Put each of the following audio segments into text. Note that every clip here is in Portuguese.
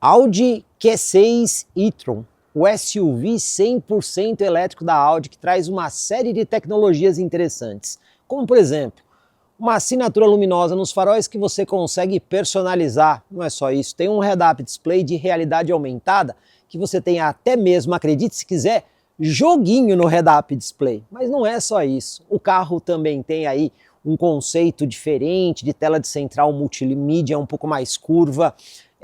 Audi Q6 e-tron, o SUV 100% elétrico da Audi, que traz uma série de tecnologias interessantes, como por exemplo, uma assinatura luminosa nos faróis que você consegue personalizar. Não é só isso, tem um head-up display de realidade aumentada, que você tem até mesmo, acredite se quiser, joguinho no head-up display. Mas não é só isso, o carro também tem aí um conceito diferente de tela de central multimídia um pouco mais curva.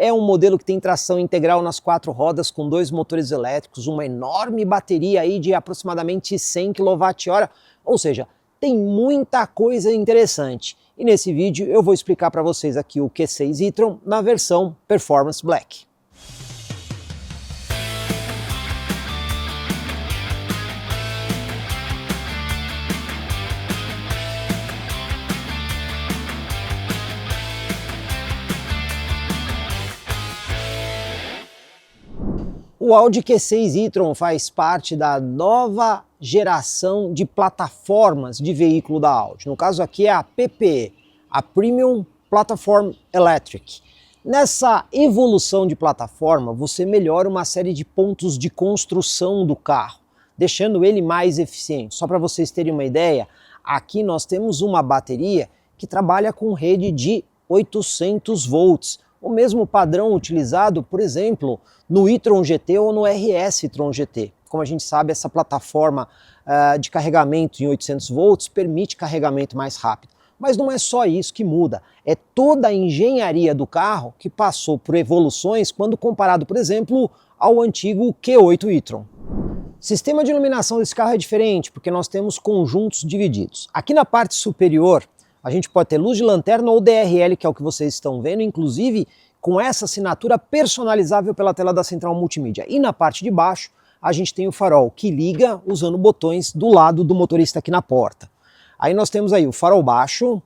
É um modelo que tem tração integral nas 4 rodas com 2 motores elétricos, uma enorme bateria aí de aproximadamente 100 kWh, ou seja, tem muita coisa interessante. E nesse vídeo eu vou explicar para vocês aqui o Q6 e-tron na versão Performance Black. O Audi Q6 e-tron faz parte da nova geração de plataformas de veículo da Audi. No caso aqui é a PPE, a Premium Platform Electric. Nessa evolução de plataforma, você melhora uma série de pontos de construção do carro, deixando ele mais eficiente. Só para vocês terem uma ideia, aqui nós temos uma bateria que trabalha com rede de 800 volts, o mesmo padrão utilizado, por exemplo, no e-tron GT ou no RS e-tron GT. Como a gente sabe, essa plataforma de carregamento em 800 volts permite carregamento mais rápido. Mas não é só isso que muda, é toda a engenharia do carro que passou por evoluções quando comparado, por exemplo, ao antigo Q8 e-tron. O sistema de iluminação desse carro é diferente, porque nós temos conjuntos divididos. Aqui na parte superior, a gente pode ter luz de lanterna ou DRL, que é o que vocês estão vendo, inclusive com essa assinatura personalizável pela tela da central multimídia. E na parte de baixo, a gente tem o farol, que liga usando botões do lado do motorista aqui na porta. Aí nós temos aí o farol baixo,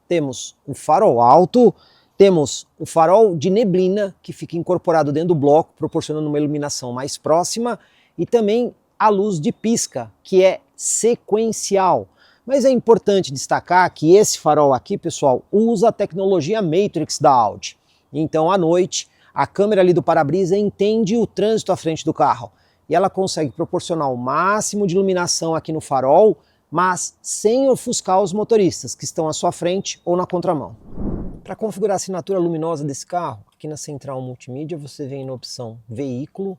temos o farol alto, temos o farol de neblina, que fica incorporado dentro do bloco, proporcionando uma iluminação mais próxima, e também a luz de pisca, que é sequencial. Mas é importante destacar que esse farol aqui, pessoal, usa a tecnologia Matrix da Audi. Então, à noite, a câmera ali do para-brisa entende o trânsito à frente do carro. E ela consegue proporcionar o máximo de iluminação aqui no farol, mas sem ofuscar os motoristas que estão à sua frente ou na contramão. Para configurar a assinatura luminosa desse carro, aqui na central multimídia você vem na opção Veículo,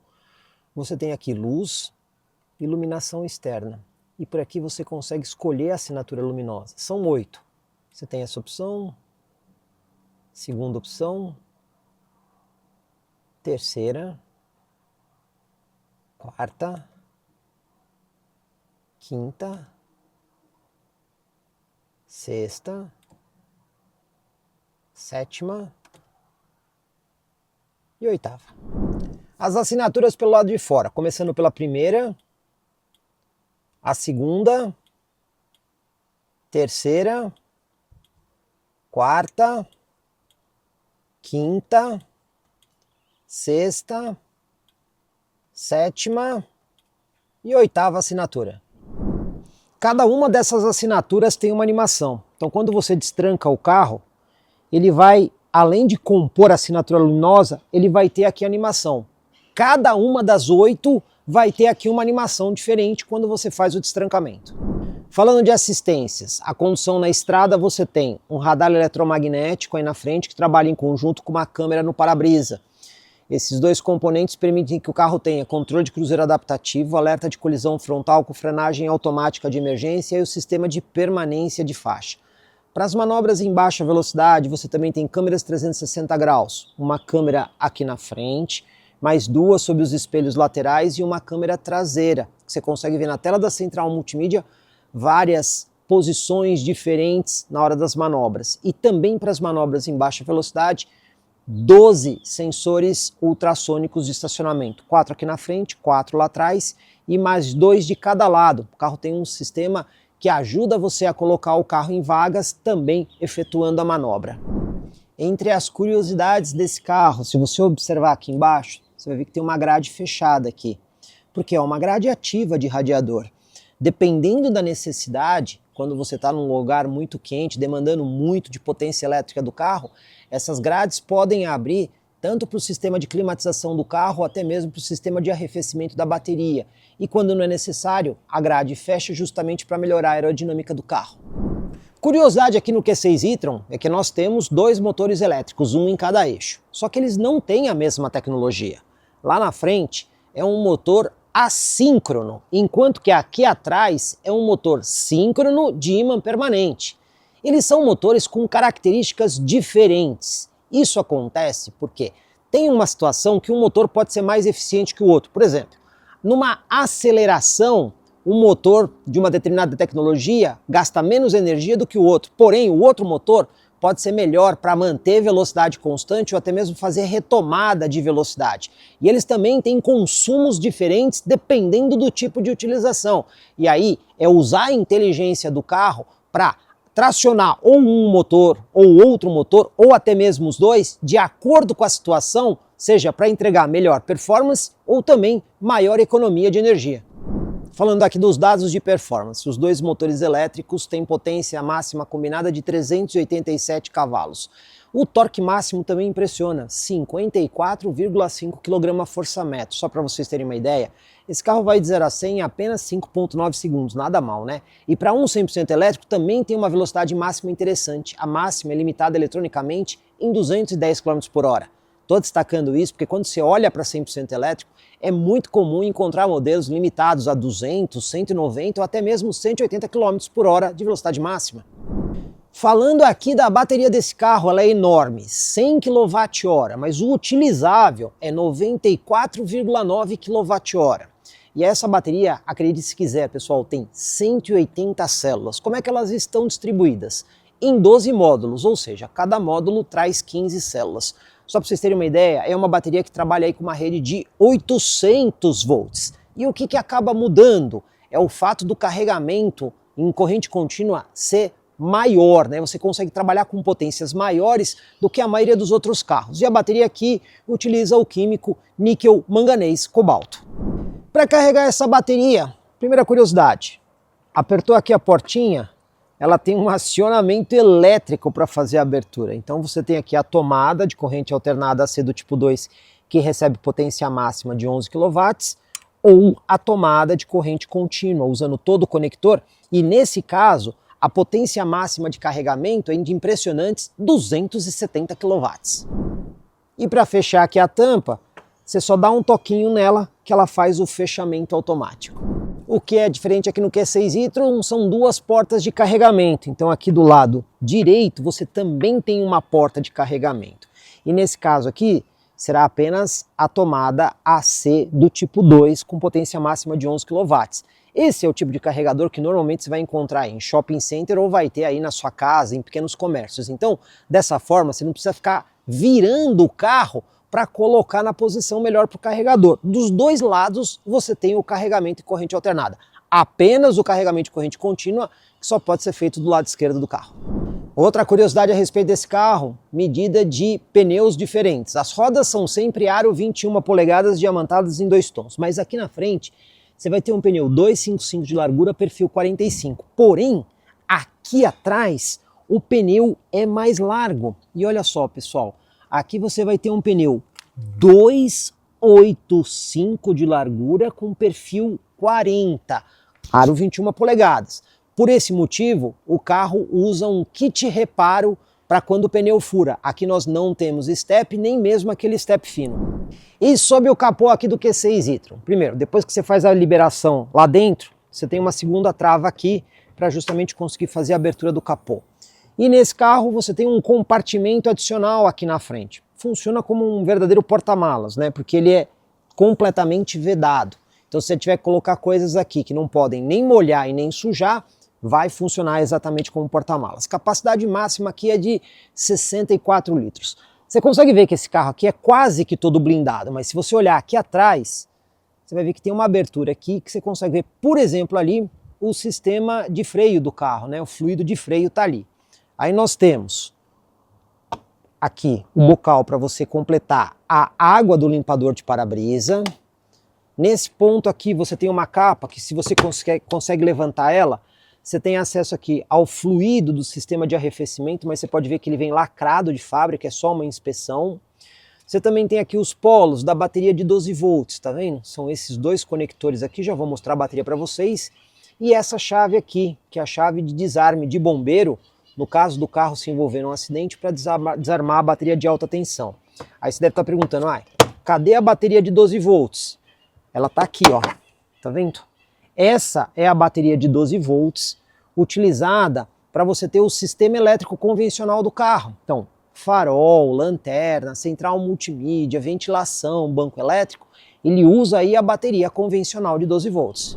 você tem aqui Luz, Iluminação Externa. E por aqui você consegue escolher a assinatura luminosa. São 8. Você tem essa opção, segunda opção, terceira, quarta, quinta, sexta, sétima e oitava. As assinaturas pelo lado de fora, começando pela primeira, a segunda, terceira, quarta, quinta, sexta, sétima e oitava assinatura. Cada uma dessas assinaturas tem uma animação. Então quando você destranca o carro, ele vai, além de compor a assinatura luminosa, ele vai ter aqui a animação. Cada uma das 8 vai ter aqui uma animação diferente quando você faz o destrancamento. Falando de assistências, a condução na estrada você tem um radar eletromagnético aí na frente que trabalha em conjunto com uma câmera no para-brisa. Esses dois componentes permitem que o carro tenha controle de cruzeiro adaptativo, alerta de colisão frontal com frenagem automática de emergência e o sistema de permanência de faixa. Para as manobras em baixa velocidade você também tem câmeras 360 graus, uma câmera aqui na frente, mais 2 sob os espelhos laterais e uma câmera traseira. Você consegue ver na tela da central multimídia várias posições diferentes na hora das manobras. E também para as manobras em baixa velocidade, 12 sensores ultrassônicos de estacionamento. 4 aqui na frente, 4 lá atrás e mais 2 de cada lado. O carro tem um sistema que ajuda você a colocar o carro em vagas, também efetuando a manobra. Entre as curiosidades desse carro, se você observar aqui embaixo, você vai ver que tem uma grade fechada aqui, porque é uma grade ativa de radiador. Dependendo da necessidade, quando você está num lugar muito quente, demandando muito de potência elétrica do carro, essas grades podem abrir tanto para o sistema de climatização do carro, até mesmo para o sistema de arrefecimento da bateria. E quando não é necessário, a grade fecha justamente para melhorar a aerodinâmica do carro. Curiosidade aqui no Q6 e-tron é que nós temos dois motores elétricos, um em cada eixo. Só que eles não têm a mesma tecnologia. Lá na frente é um motor assíncrono, enquanto que aqui atrás é um motor síncrono de ímã permanente. Eles são motores com características diferentes. Isso acontece porque tem uma situação que um motor pode ser mais eficiente que o outro. Por exemplo, numa aceleração, um motor de uma determinada tecnologia gasta menos energia do que o outro, porém o outro motor pode ser melhor para manter velocidade constante ou até mesmo fazer retomada de velocidade. E eles também têm consumos diferentes dependendo do tipo de utilização. E aí é usar a inteligência do carro para tracionar ou um motor ou outro motor, ou até mesmo os dois, de acordo com a situação, seja para entregar melhor performance ou também maior economia de energia. Falando aqui dos dados de performance, os dois motores elétricos têm potência máxima combinada de 387 cavalos. O torque máximo também impressiona, 54,5 kgfm. Só para vocês terem uma ideia, esse carro vai de 0 a 100 em apenas 5,9 segundos, nada mal, né? E para um 100% elétrico também tem uma velocidade máxima interessante. A máxima é limitada eletronicamente em 210 km/h. Estou destacando isso porque quando você olha para 100% elétrico, é muito comum encontrar modelos limitados a 200, 190 ou até mesmo 180 km/h de velocidade máxima. Falando aqui da bateria desse carro, ela é enorme, 100 kWh, mas o utilizável é 94,9 kWh. E essa bateria, acredite se quiser, pessoal, tem 180 células. Como é que elas estão distribuídas? Em 12 módulos, ou seja, cada módulo traz 15 células. Só para vocês terem uma ideia, é uma bateria que trabalha aí com uma rede de 800 volts. E o que acaba mudando? É o fato do carregamento em corrente contínua ser maior, né? Você consegue trabalhar com potências maiores do que a maioria dos outros carros. E a bateria aqui utiliza o químico níquel manganês cobalto. Para carregar essa bateria, primeira curiosidade, apertou aqui a portinha, ela tem um acionamento elétrico para fazer a abertura. Então você tem aqui a tomada de corrente alternada AC do tipo 2, que recebe potência máxima de 11 kW, ou a tomada de corrente contínua, usando todo o conector, e nesse caso, a potência máxima de carregamento é de impressionantes 270 kW. E para fechar aqui a tampa, você só dá um toquinho nela que ela faz o fechamento automático. O que é diferente aqui no Q6 e-tron são duas portas de carregamento. Então aqui do lado direito você também tem uma porta de carregamento. E nesse caso aqui será apenas a tomada AC do tipo 2 com potência máxima de 11 kW. Esse é o tipo de carregador que normalmente você vai encontrar em shopping center ou vai ter aí na sua casa, em pequenos comércios. Então, dessa forma, você não precisa ficar virando o carro para colocar na posição melhor para o carregador. Dos dois lados você tem o carregamento em corrente alternada. Apenas o carregamento de corrente contínua que só pode ser feito do lado esquerdo do carro. Outra curiosidade a respeito desse carro, medida de pneus diferentes. As rodas são sempre aro 21 polegadas diamantadas em 2 tons, mas aqui na frente você vai ter um pneu 255 de largura, perfil 45. Porém, aqui atrás o pneu é mais largo. E olha só, pessoal, aqui você vai ter um pneu 285 de largura com perfil 40, aro 21 polegadas. Por esse motivo, o carro usa um kit reparo para quando o pneu fura. Aqui nós não temos step, nem mesmo aquele step fino. E sob o capô aqui do Q6 e-tron. Primeiro, depois que você faz a liberação lá dentro, você tem uma segunda trava aqui para justamente conseguir fazer a abertura do capô. E nesse carro você tem um compartimento adicional aqui na frente. Funciona como um verdadeiro porta-malas, né? Porque ele é completamente vedado. Então se você tiver que colocar coisas aqui que não podem nem molhar e nem sujar, vai funcionar exatamente como porta-malas. Capacidade máxima aqui é de 64 litros. Você consegue ver que esse carro aqui é quase que todo blindado, mas se você olhar aqui atrás, você vai ver que tem uma abertura aqui que você consegue ver, por exemplo, ali o sistema de freio do carro, né? O fluido de freio está ali. Aí nós temos aqui o bocal para você completar a água do limpador de para-brisa. Nesse ponto aqui você tem uma capa que, se você consegue levantar ela, você tem acesso aqui ao fluido do sistema de arrefecimento, mas você pode ver que ele vem lacrado de fábrica, é só uma inspeção. Você também tem aqui os polos da bateria de 12 volts, tá vendo? São esses dois conectores aqui, já vou mostrar a bateria para vocês. E essa chave aqui, que é a chave de desarme de bombeiro, no caso do carro se envolver num acidente, para desarmar a bateria de alta tensão. Aí você deve estar perguntando, cadê a bateria de 12 volts? Ela tá aqui, ó, tá vendo? Essa é a bateria de 12 volts utilizada para você ter o sistema elétrico convencional do carro. Então, farol, lanterna, central multimídia, ventilação, banco elétrico, ele usa aí a bateria convencional de 12 volts.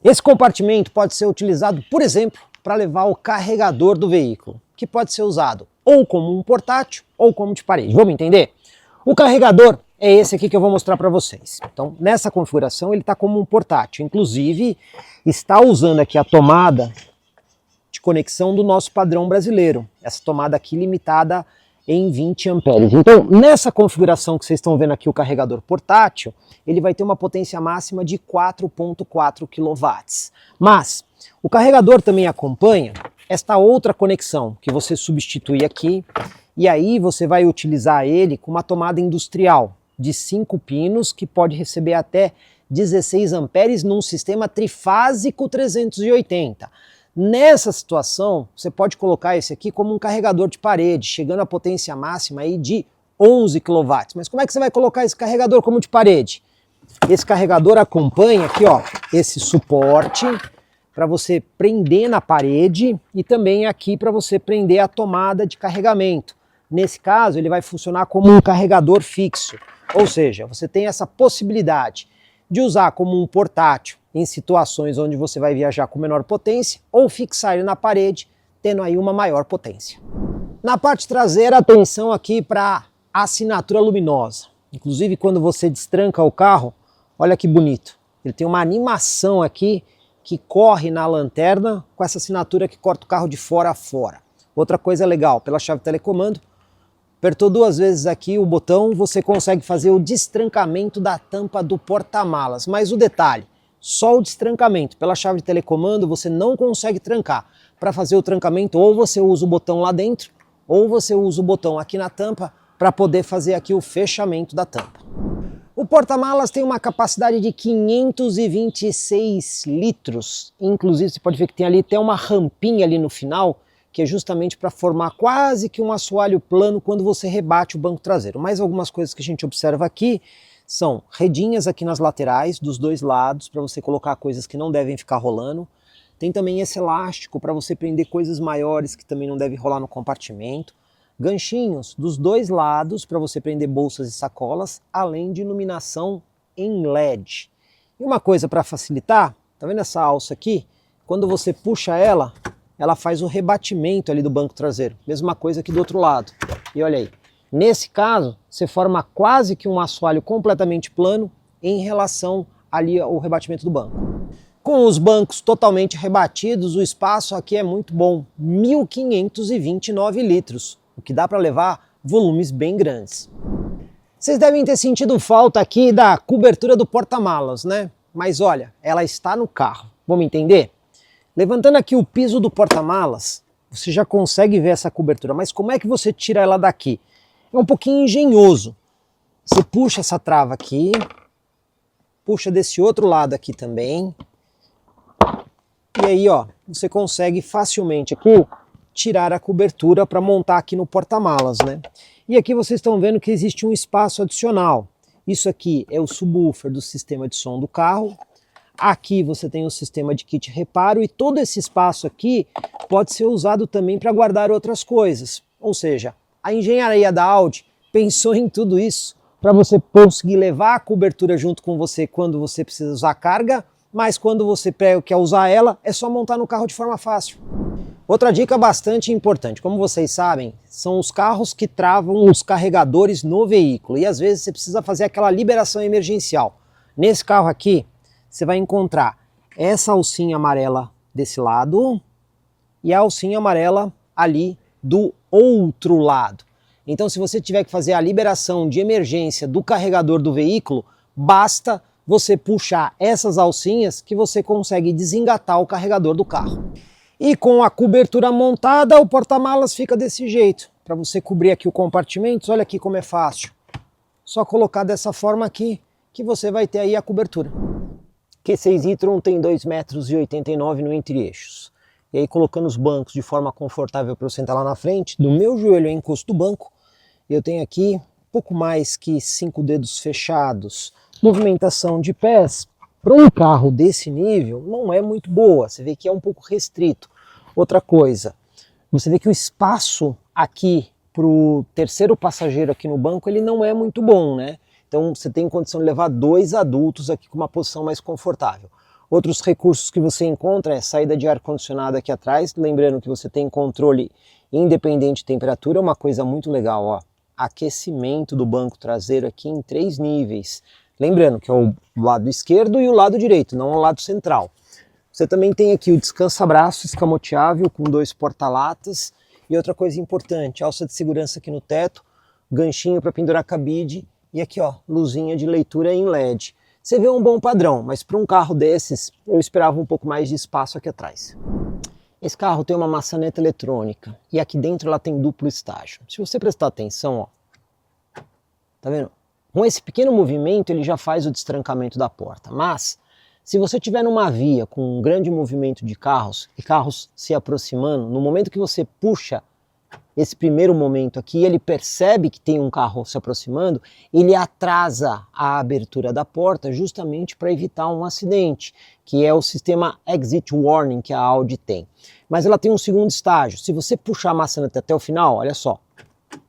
Esse compartimento pode ser utilizado, por exemplo, para levar o carregador do veículo, que pode ser usado ou como um portátil ou como de parede. Vamos entender? O carregador é esse aqui que eu vou mostrar para vocês. Então, nessa configuração ele está como um portátil. Inclusive, está usando aqui a tomada de conexão do nosso padrão brasileiro. Essa tomada aqui limitada em 20 amperes. Então, nessa configuração que vocês estão vendo aqui, o carregador portátil, ele vai ter uma potência máxima de 4,4 kW. Mas o carregador também acompanha esta outra conexão que você substitui aqui, e aí você vai utilizar ele com uma tomada industrial de 5 pinos, que pode receber até 16 amperes num sistema trifásico 380. Nessa situação, você pode colocar esse aqui como um carregador de parede, chegando à potência máxima aí de 11 kW. Mas como é que você vai colocar esse carregador como de parede? Esse carregador acompanha aqui, ó, esse suporte para você prender na parede e também aqui para você prender a tomada de carregamento. Nesse caso, ele vai funcionar como um carregador fixo. Ou seja, você tem essa possibilidade de usar como um portátil em situações onde você vai viajar com menor potência, ou fixar ele na parede, tendo aí uma maior potência. Na parte traseira, atenção aqui para a assinatura luminosa. Inclusive, quando você destranca o carro, olha que bonito. Ele tem uma animação aqui que corre na lanterna com essa assinatura que corta o carro de fora a fora. Outra coisa legal, pela chave telecomando, apertou 2 vezes aqui o botão, você consegue fazer o destrancamento da tampa do porta-malas. Mas o detalhe, só o destrancamento pela chave de telecomando você não consegue trancar. Para fazer o trancamento, ou você usa o botão lá dentro, ou você usa o botão aqui na tampa para poder fazer aqui o fechamento da tampa. O porta-malas tem uma capacidade de 526 litros. Inclusive você pode ver que tem ali até uma rampinha ali no final, que é justamente para formar quase que um assoalho plano quando você rebate o banco traseiro. Mais algumas coisas que a gente observa aqui são redinhas aqui nas laterais, dos 2 lados, para você colocar coisas que não devem ficar rolando. Tem também esse elástico para você prender coisas maiores que também não devem rolar no compartimento. Ganchinhos dos 2 lados para você prender bolsas e sacolas, além de iluminação em LED. E uma coisa para facilitar, tá vendo essa alça aqui? Quando você puxa ela, ela faz o rebatimento ali do banco traseiro. Mesma coisa aqui do outro lado. E olha aí. Nesse caso, você forma quase que um assoalho completamente plano em relação ali ao rebatimento do banco. Com os bancos totalmente rebatidos, o espaço aqui é muito bom, 1.529 litros, o que dá para levar volumes bem grandes. Vocês devem ter sentido falta aqui da cobertura do porta-malas, né? Mas olha, ela está no carro. Vamos entender? Levantando aqui o piso do porta-malas, você já consegue ver essa cobertura, mas como é que você tira ela daqui? É um pouquinho engenhoso. Você puxa essa trava aqui, puxa desse outro lado aqui também, e aí ó, você consegue facilmente aqui tirar a cobertura para montar aqui no porta-malas, né? E aqui vocês estão vendo que existe um espaço adicional. Isso aqui é o subwoofer do sistema de som do carro. Aqui você tem o sistema de kit reparo e todo esse espaço aqui pode ser usado também para guardar outras coisas. Ou seja, a engenharia da Audi pensou em tudo isso para você conseguir levar a cobertura junto com você quando você precisa usar carga, mas quando você quer usar ela, é só montar no carro de forma fácil. Outra dica bastante importante, como vocês sabem, são os carros que travam os carregadores no veículo e às vezes você precisa fazer aquela liberação emergencial. Nesse carro aqui, você vai encontrar essa alcinha amarela desse lado e a alcinha amarela ali do outro lado. Então, se você tiver que fazer a liberação de emergência do carregador do veículo, basta você puxar essas alcinhas que você consegue desengatar o carregador do carro. E com a cobertura montada, o porta-malas fica desse jeito. Para você cobrir aqui o compartimento, olha aqui como é fácil. Só colocar dessa forma aqui que você vai ter aí a cobertura. Q6 e-tron tem 2,89 m no entre-eixos. E aí colocando os bancos de forma confortável para eu sentar lá na frente, do meu joelho ao encosto do banco, eu tenho aqui pouco mais que 5 dedos fechados. Movimentação de pés para um carro desse nível não é muito boa, você vê que é um pouco restrito. Outra coisa, você vê que o espaço aqui para o terceiro passageiro aqui no banco, ele não é muito bom, né? Então você tem condição de levar 2 adultos aqui com uma posição mais confortável. Outros recursos que você encontra é saída de ar-condicionado aqui atrás, lembrando que você tem controle independente de temperatura, uma coisa muito legal, ó, aquecimento do banco traseiro aqui em 3 níveis. Lembrando que é o lado esquerdo e o lado direito, não o lado central. Você também tem aqui o descansa-braço escamoteável com 2 porta-latas. E outra coisa importante, alça de segurança aqui no teto, ganchinho para pendurar cabide e aqui ó, luzinha de leitura em LED. Você vê um bom padrão, mas para um carro desses eu esperava um pouco mais de espaço aqui atrás. Esse carro tem uma maçaneta eletrônica e aqui dentro ela tem duplo estágio. Se você prestar atenção, ó, tá vendo? Com esse pequeno movimento ele já faz o destrancamento da porta, mas se você estiver numa via com um grande movimento de carros e carros se aproximando, no momento que você puxa esse primeiro momento aqui, ele percebe que tem um carro se aproximando, ele atrasa a abertura da porta justamente para evitar um acidente, que é o sistema Exit Warning que a Audi tem. Mas ela tem um segundo estágio. Se você puxar a maçaneta até o final, olha só,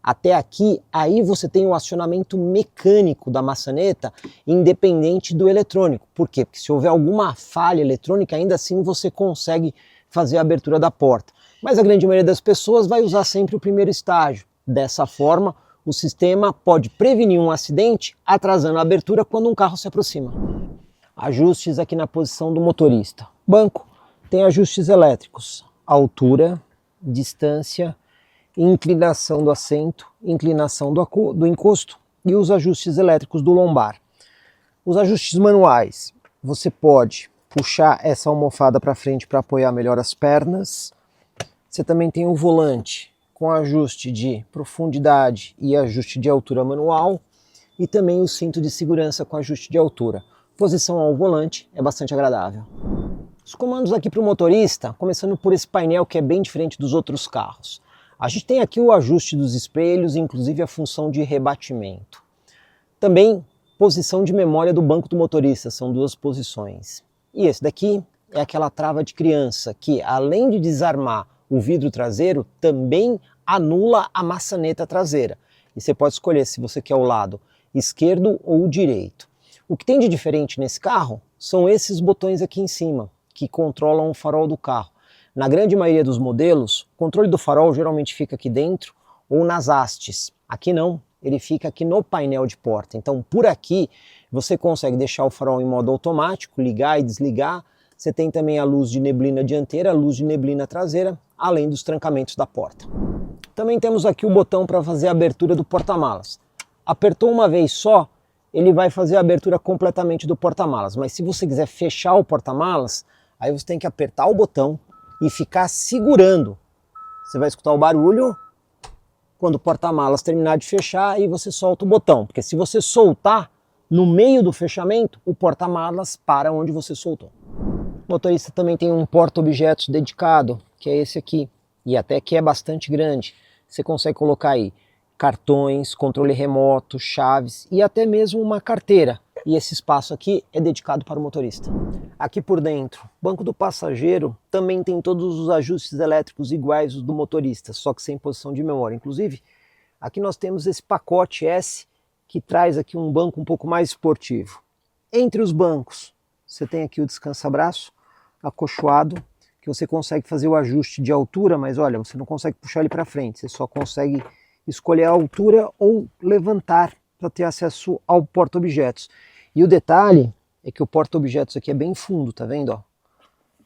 até aqui, aí você tem o acionamento mecânico da maçaneta, independente do eletrônico. Por quê? Porque se houver alguma falha eletrônica, ainda assim você consegue fazer a abertura da porta. Mas a grande maioria das pessoas vai usar sempre o primeiro estágio. Dessa forma, o sistema pode prevenir um acidente atrasando a abertura quando um carro se aproxima. Ajustes aqui na posição do motorista. Banco tem ajustes elétricos, altura, distância, inclinação do assento, inclinação do encosto e os ajustes elétricos do lombar. Os ajustes manuais, você pode puxar essa almofada para frente para apoiar melhor as pernas. Você também tem o volante com ajuste de profundidade e ajuste de altura manual e também o cinto de segurança com ajuste de altura. Posição ao volante é bastante agradável. Os comandos aqui para o motorista, começando por esse painel que é bem diferente dos outros carros. A gente tem aqui o ajuste dos espelhos, inclusive a função de rebatimento. Também posição de memória do banco do motorista, são 2 posições. E esse daqui é aquela trava de criança que, além de desarmar o vidro traseiro, também anula a maçaneta traseira. E você pode escolher se você quer o lado esquerdo ou direito. O que tem de diferente nesse carro são esses botões aqui em cima, que controlam o farol do carro. Na grande maioria dos modelos, o controle do farol geralmente fica aqui dentro ou nas hastes. Aqui não, ele fica aqui no painel de porta. Então por aqui você consegue deixar o farol em modo automático, ligar e desligar. Você tem também a luz de neblina dianteira, a luz de neblina traseira, além dos trancamentos da porta. Também temos aqui o botão para fazer a abertura do porta-malas. Apertou uma vez só, ele vai fazer a abertura completamente do porta-malas. Mas se você quiser fechar o porta-malas, aí você tem que apertar o botão e ficar segurando. Você vai escutar o barulho quando o porta-malas terminar de fechar e você solta o botão. Porque se você soltar no meio do fechamento, o porta-malas para onde você soltou. O motorista também tem um porta-objetos dedicado, que é esse aqui, e até que é bastante grande. Você consegue colocar aí cartões, controle remoto, chaves e até mesmo uma carteira. E esse espaço aqui é dedicado para o motorista. Aqui por dentro, banco do passageiro também tem todos os ajustes elétricos iguais os do motorista, só que sem posição de memória. Inclusive, aqui nós temos esse pacote S, que traz aqui um banco um pouco mais esportivo. Entre os bancos, você tem aqui o descansa-braço acolchoado, que você consegue fazer o ajuste de altura, mas olha, você não consegue puxar ele para frente, você só consegue escolher a altura ou levantar para ter acesso ao porta-objetos. E o detalhe é que o porta-objetos aqui é bem fundo, tá vendo? Ó?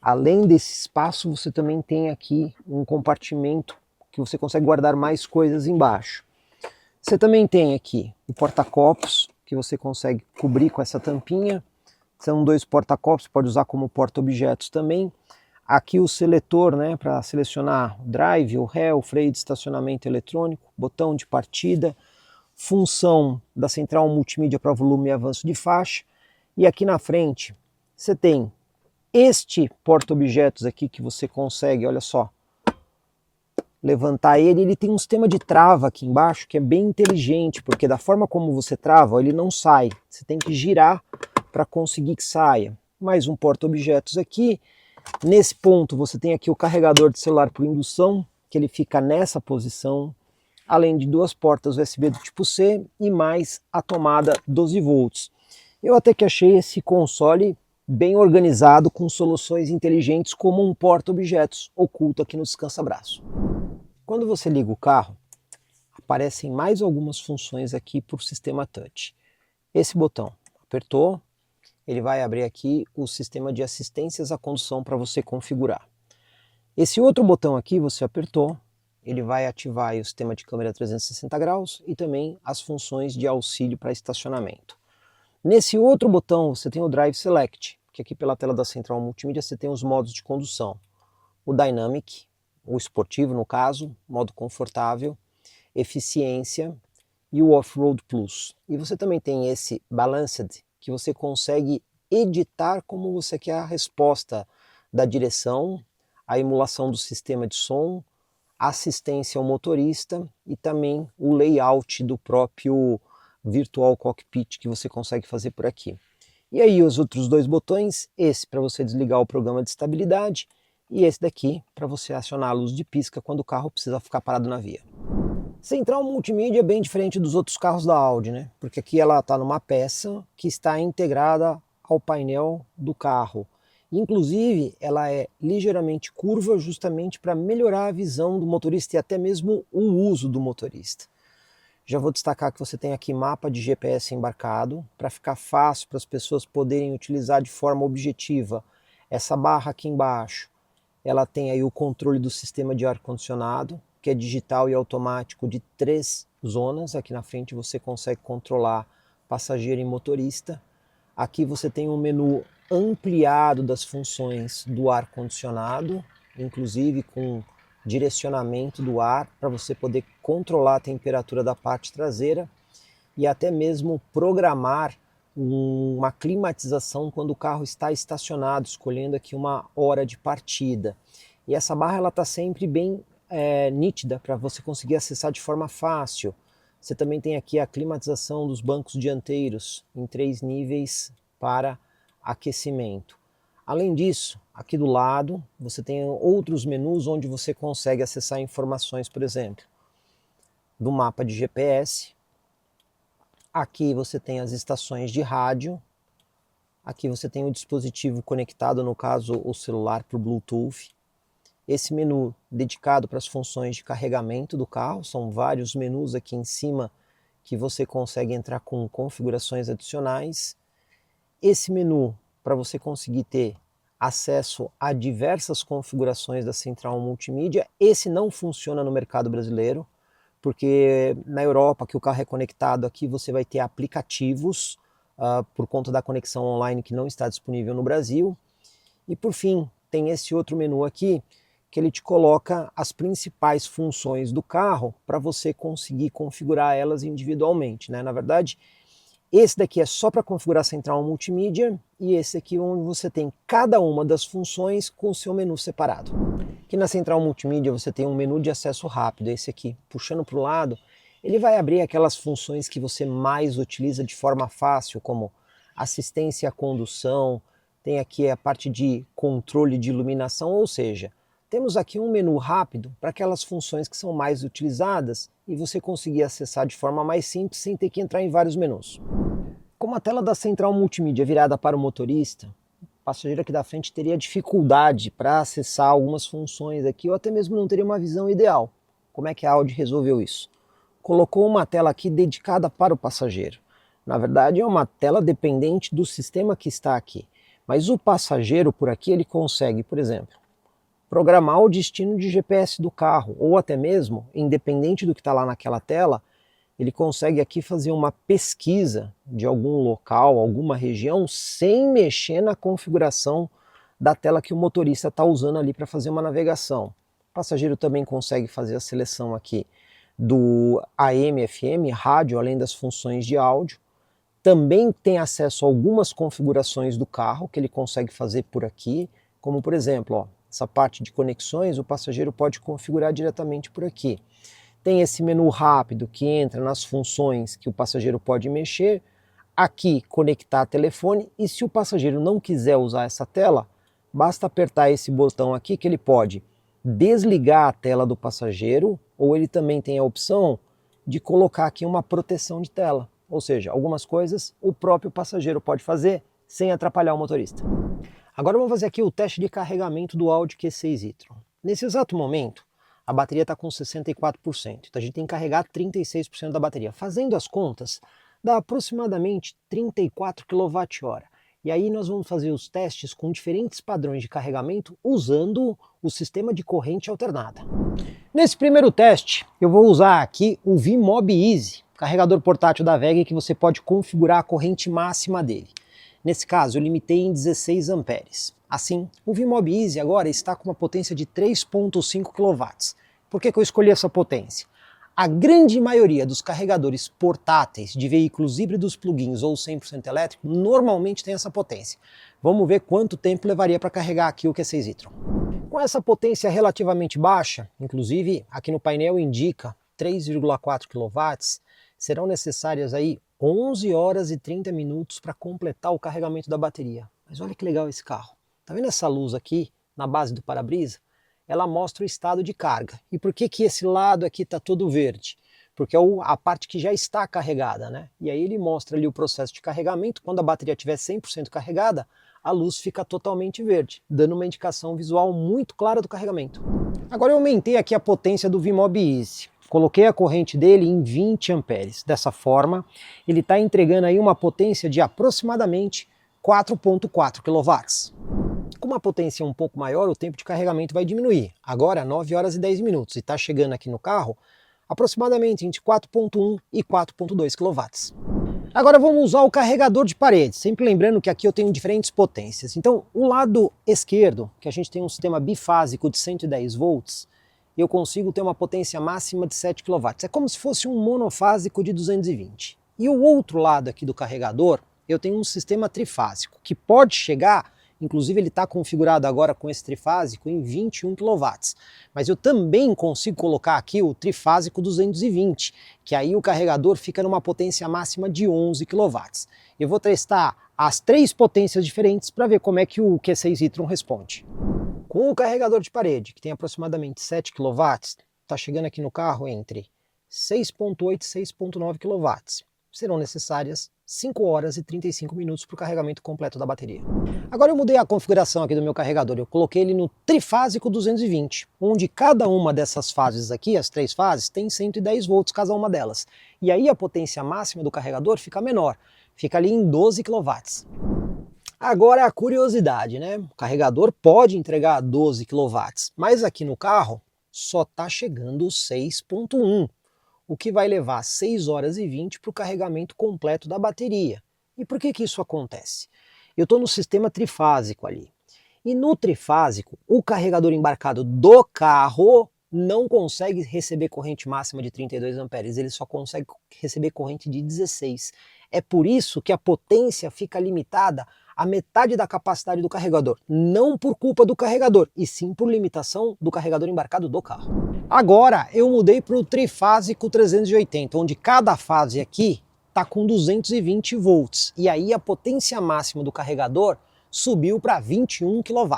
Além desse espaço, você também tem aqui um compartimento que você consegue guardar mais coisas embaixo. Você também tem aqui o porta-copos, que você consegue cobrir com essa tampinha. São 2 porta-copos, pode usar como porta-objetos também. Aqui o seletor, né, para selecionar o drive, o ré, o freio de estacionamento eletrônico, botão de partida, função da central multimídia para volume e avanço de faixa. E aqui na frente você tem este porta-objetos aqui que você consegue, olha só, levantar ele. Ele tem um sistema de trava aqui embaixo que é bem inteligente, porque da forma como você trava, ele não sai. Você tem que girar para conseguir que saia. Mais um porta-objetos aqui. Nesse ponto você tem aqui o carregador de celular por indução, que ele fica nessa posição, além de duas portas USB do tipo C e mais a tomada 12 volts. Eu até que achei esse console bem organizado, com soluções inteligentes como um porta-objetos oculto aqui no descansa-braço. Quando você liga o carro, aparecem mais algumas funções aqui por sistema touch. Esse botão, apertou, ele vai abrir aqui o sistema de assistências à condução para você configurar. Esse outro botão aqui, você apertou, ele vai ativar o sistema de câmera 360 graus e também as funções de auxílio para estacionamento. Nesse outro botão você tem o Drive Select, que aqui pela tela da central multimídia você tem os modos de condução. O Dynamic, o esportivo no caso, modo confortável, eficiência e o Off-Road Plus. E você também tem esse Balanced, que você consegue editar como você quer a resposta da direção, a emulação do sistema de som, assistência ao motorista e também o layout do próprio Virtual Cockpit que você consegue fazer por aqui. E aí os outros dois botões, esse para você desligar o programa de estabilidade e esse daqui para você acionar a luz de pisca quando o carro precisa ficar parado na via. Central multimídia é bem diferente dos outros carros da Audi, né? Porque aqui ela está numa peça que está integrada ao painel do carro. Inclusive, ela é ligeiramente curva justamente para melhorar a visão do motorista e até mesmo o uso do motorista. Já vou destacar que você tem aqui mapa de GPS embarcado, para ficar fácil para as pessoas poderem utilizar de forma objetiva. Essa barra aqui embaixo, ela tem aí o controle do sistema de ar-condicionado, que é digital e automático de 3 zonas. Aqui na frente você consegue controlar passageiro e motorista. Aqui você tem um menu ampliado das funções do ar-condicionado, inclusive com direcionamento do ar para você poder controlar a temperatura da parte traseira e até mesmo programar uma climatização quando o carro está estacionado, escolhendo aqui uma hora de partida. E essa barra ela está sempre bem nítida para você conseguir acessar de forma fácil. Você também tem aqui a climatização dos bancos dianteiros em 3 níveis para aquecimento. Além disso, aqui do lado você tem outros menus onde você consegue acessar informações, por exemplo, do mapa de GPS. Aqui você tem as estações de rádio. Aqui você tem o dispositivo conectado, no caso o celular por Bluetooth. Esse menu dedicado para as funções de carregamento do carro, são vários menus aqui em cima que você consegue entrar com configurações adicionais. Esse menu para você conseguir ter acesso a diversas configurações da central multimídia. Esse não funciona no mercado brasileiro, porque na Europa, que o carro é conectado, aqui você vai ter aplicativos por conta da conexão online que não está disponível no Brasil. E por fim, tem esse outro menu aqui, que ele te coloca as principais funções do carro para você conseguir configurar elas individualmente, né? Na verdade, esse daqui é só para configurar a central multimídia e esse aqui onde você tem cada uma das funções com o seu menu separado. Aqui na central multimídia você tem um menu de acesso rápido, esse aqui, puxando para o lado, ele vai abrir aquelas funções que você mais utiliza de forma fácil, como assistência à condução, tem aqui a parte de controle de iluminação, ou seja, temos aqui um menu rápido para aquelas funções que são mais utilizadas e você conseguir acessar de forma mais simples sem ter que entrar em vários menus. Como a tela da central multimídia é virada para o motorista, o passageiro aqui da frente teria dificuldade para acessar algumas funções aqui ou até mesmo não teria uma visão ideal. Como é que a Audi resolveu isso? Colocou uma tela aqui dedicada para o passageiro. Na verdade é uma tela dependente do sistema que está aqui, mas o passageiro por aqui ele consegue, por exemplo, programar o destino de GPS do carro, ou até mesmo, independente do que está lá naquela tela, ele consegue aqui fazer uma pesquisa de algum local, alguma região, sem mexer na configuração da tela que o motorista está usando ali para fazer uma navegação. O passageiro também consegue fazer a seleção aqui do AM, FM, rádio, além das funções de áudio. Também tem acesso a algumas configurações do carro que ele consegue fazer por aqui, como por exemplo, ó, essa parte de conexões o passageiro pode configurar diretamente por aqui. Tem esse menu rápido que entra nas funções que o passageiro pode mexer, aqui conectar telefone, e se o passageiro não quiser usar essa tela, basta apertar esse botão aqui que ele pode desligar a tela do passageiro, ou ele também tem a opção de colocar aqui uma proteção de tela. Ou seja, algumas coisas o próprio passageiro pode fazer sem atrapalhar o motorista. Agora vamos fazer aqui o teste de carregamento do Audi Q6 e-tron. Nesse exato momento, a bateria está com 64%, então a gente tem que carregar 36% da bateria. Fazendo as contas, dá aproximadamente 34 kWh. E aí nós vamos fazer os testes com diferentes padrões de carregamento usando o sistema de corrente alternada. Nesse primeiro teste, eu vou usar aqui o VMob Easy, carregador portátil da WEG que você pode configurar a corrente máxima dele. Nesse caso, eu limitei em 16 amperes. Assim, o VMob Easy agora está com uma potência de 3,5 kW. Por que eu escolhi essa potência? A grande maioria dos carregadores portáteis de veículos híbridos plug-ins ou 100% elétrico normalmente tem essa potência. Vamos ver quanto tempo levaria para carregar aqui o Q6 e-tron. Com essa potência relativamente baixa, inclusive aqui no painel indica 3,4 kW, serão necessárias aí 11 horas e 30 minutos para completar o carregamento da bateria. Mas olha que legal esse carro. Tá vendo essa luz aqui na base do para-brisa? Ela mostra o estado de carga. E por que esse lado aqui está todo verde? Porque é a parte que já está carregada, né? E aí ele mostra ali o processo de carregamento. Quando a bateria estiver 100% carregada, a luz fica totalmente verde, dando uma indicação visual muito clara do carregamento. Agora eu aumentei aqui a potência do VMob Easy. Coloquei a corrente dele em 20 amperes. Dessa forma, ele está entregando aí uma potência de aproximadamente 4,4 kW. Com uma potência um pouco maior, o tempo de carregamento vai diminuir. Agora 9 horas e 10 minutos e está chegando aqui no carro aproximadamente entre 4,1 e 4,2 kW. Agora vamos usar o carregador de parede, sempre lembrando que aqui eu tenho diferentes potências. Então o lado esquerdo, que a gente tem um sistema bifásico de 110 volts, eu consigo ter uma potência máxima de 7 kW. É como se fosse um monofásico de 220. E o outro lado aqui do carregador, eu tenho um sistema trifásico, que pode chegar, inclusive ele está configurado agora com esse trifásico em 21 kW. Mas eu também consigo colocar aqui o trifásico 220, que aí o carregador fica numa potência máxima de 11 kW. Eu vou testar as três potências diferentes para ver como é que o Q6 e-tron responde. Com o carregador de parede, que tem aproximadamente 7 kW, está chegando aqui no carro entre 6,8 e 6,9 kW. Serão necessárias 5 horas e 35 minutos para o carregamento completo da bateria. Agora eu mudei a configuração aqui do meu carregador, eu coloquei ele no trifásico 220, onde cada uma dessas fases aqui, as três fases, tem 110 volts cada uma delas. E aí a potência máxima do carregador fica menor, fica ali em 12 kW. Agora a curiosidade, né? O carregador pode entregar 12 kW, mas aqui no carro só está chegando 6,1, o que vai levar 6 horas e 20 para o carregamento completo da bateria. E por que isso acontece? Eu estou no sistema trifásico ali. E no trifásico, o carregador embarcado do carro não consegue receber corrente máxima de 32 amperes, ele só consegue receber corrente de 16. É por isso que a potência fica limitada à metade da capacidade do carregador, não por culpa do carregador, e sim por limitação do carregador embarcado do carro. Agora eu mudei para o trifásico 380, onde cada fase aqui está com 220 volts, e aí a potência máxima do carregador subiu para 21 kW.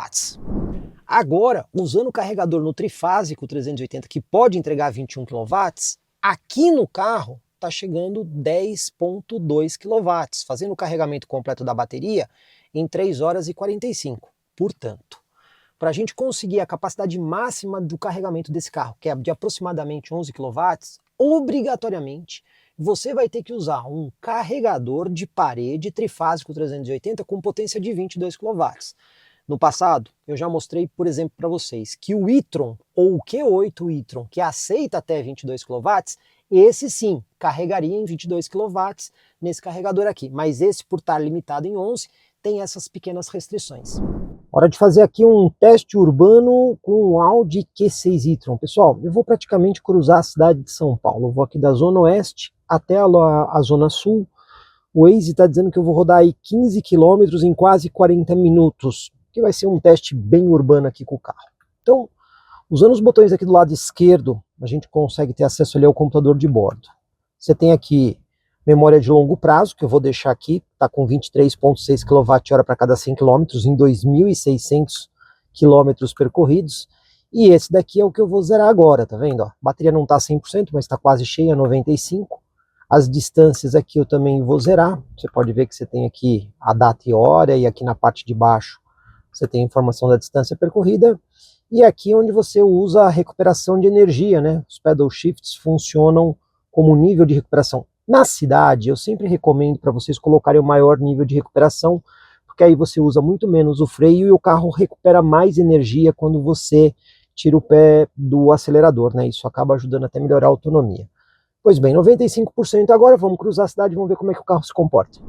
Agora, usando o carregador no trifásico 380, que pode entregar 21 kW, aqui no carro está chegando 10,2 kW, fazendo o carregamento completo da bateria em 3 horas e 45. Portanto, para a gente conseguir a capacidade máxima do carregamento desse carro, que é de aproximadamente 11 kW, obrigatoriamente você vai ter que usar um carregador de parede trifásico 380 com potência de 22 kW. No passado, eu já mostrei, por exemplo, para vocês que o e-tron ou o Q8 e-tron, que aceita até 22 kW, esse sim carregaria em 22 kW nesse carregador aqui, mas esse, por estar limitado em 11, tem essas pequenas restrições. Hora de fazer aqui um teste urbano com um Audi Q6 e-tron. Pessoal, eu vou praticamente cruzar a cidade de São Paulo. Eu vou aqui da Zona Oeste até a Zona Sul. O Waze está dizendo que eu vou rodar aí 15 quilômetros em quase 40 minutos. Que vai ser um teste bem urbano aqui com o carro. Então, usando os botões aqui do lado esquerdo, a gente consegue ter acesso ali ao computador de bordo. Você tem aqui memória de longo prazo, que eu vou deixar aqui, está com 23,6 kWh para cada 100 km em 2.600 km percorridos. E esse daqui é o que eu vou zerar agora, tá vendo? A bateria não está 100%, mas está quase cheia, 95%. As distâncias aqui eu também vou zerar. Você pode ver que você tem aqui a data e hora, e aqui na parte de baixo você tem a informação da distância percorrida. E aqui onde você usa a recuperação de energia, né? Os pedal shifts funcionam como nível de recuperação. Na cidade, eu sempre recomendo para vocês colocarem o maior nível de recuperação, porque aí você usa muito menos o freio e o carro recupera mais energia quando você tira o pé do acelerador, né? Isso acaba ajudando até a melhorar a autonomia. Pois bem, 95% agora, vamos cruzar a cidade e vamos ver como é que o carro se comporta.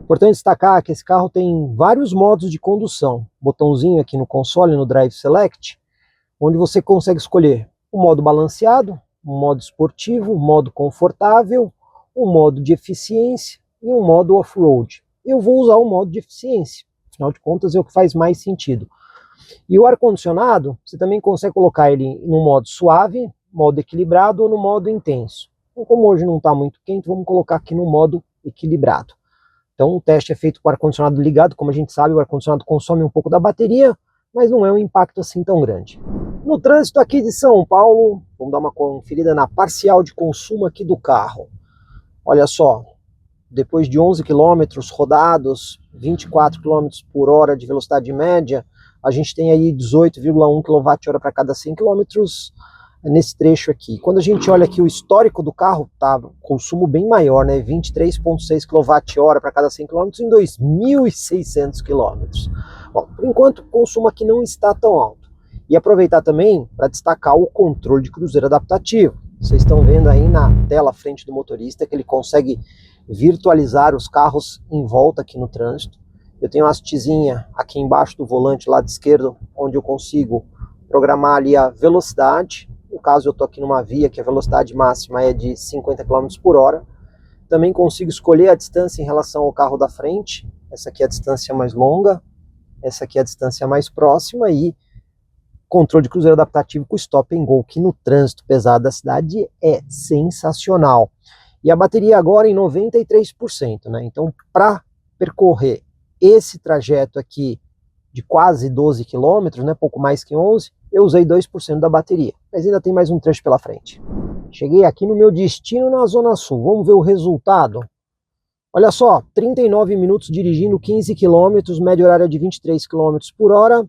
Importante destacar que esse carro tem vários modos de condução. Botãozinho aqui no console, no Drive Select, onde você consegue escolher o modo balanceado, um modo esportivo, um modo confortável, um modo de eficiência e um modo off-road. Eu vou usar o modo de eficiência, afinal de contas é o que faz mais sentido. E o ar-condicionado, você também consegue colocar ele no modo suave, modo equilibrado ou no modo intenso. Então, como hoje não está muito quente, vamos colocar aqui no modo equilibrado. Então o teste é feito com o ar-condicionado ligado, como a gente sabe, o ar-condicionado consome um pouco da bateria, mas não é um impacto assim tão grande. No trânsito aqui de São Paulo, vamos dar uma conferida na parcial de consumo aqui do carro. Olha só, depois de 11 km rodados, 24 km por hora de velocidade média, a gente tem aí 18,1 kWh para cada 100 km nesse trecho aqui. Quando a gente olha aqui o histórico do carro, tá consumo bem maior, né? 23,6 kWh para cada 100 km em 2.600 km. Bom, por enquanto o consumo aqui não está tão alto. E aproveitar também para destacar o controle de cruzeiro adaptativo. Vocês estão vendo aí na tela à frente do motorista que ele consegue virtualizar os carros em volta aqui no trânsito. Eu tenho uma hastezinha aqui embaixo do volante, lado esquerdo, onde eu consigo programar ali a velocidade. No caso eu estou aqui numa via que a velocidade máxima é de 50 km por hora. Também consigo escolher a distância em relação ao carro da frente. Essa aqui é a distância mais longa, essa aqui é a distância mais próxima e controle de cruzeiro adaptativo com stop and go, que no trânsito pesado da cidade é sensacional. E a bateria agora em 93%, né? Então, para percorrer esse trajeto aqui de quase 12 km, né, pouco mais que 11, eu usei 2% da bateria. Mas ainda tem mais um trecho pela frente. Cheguei aqui no meu destino na Zona Sul. Vamos ver o resultado. Olha só, 39 minutos dirigindo 15 km, média horária de 23 km por hora.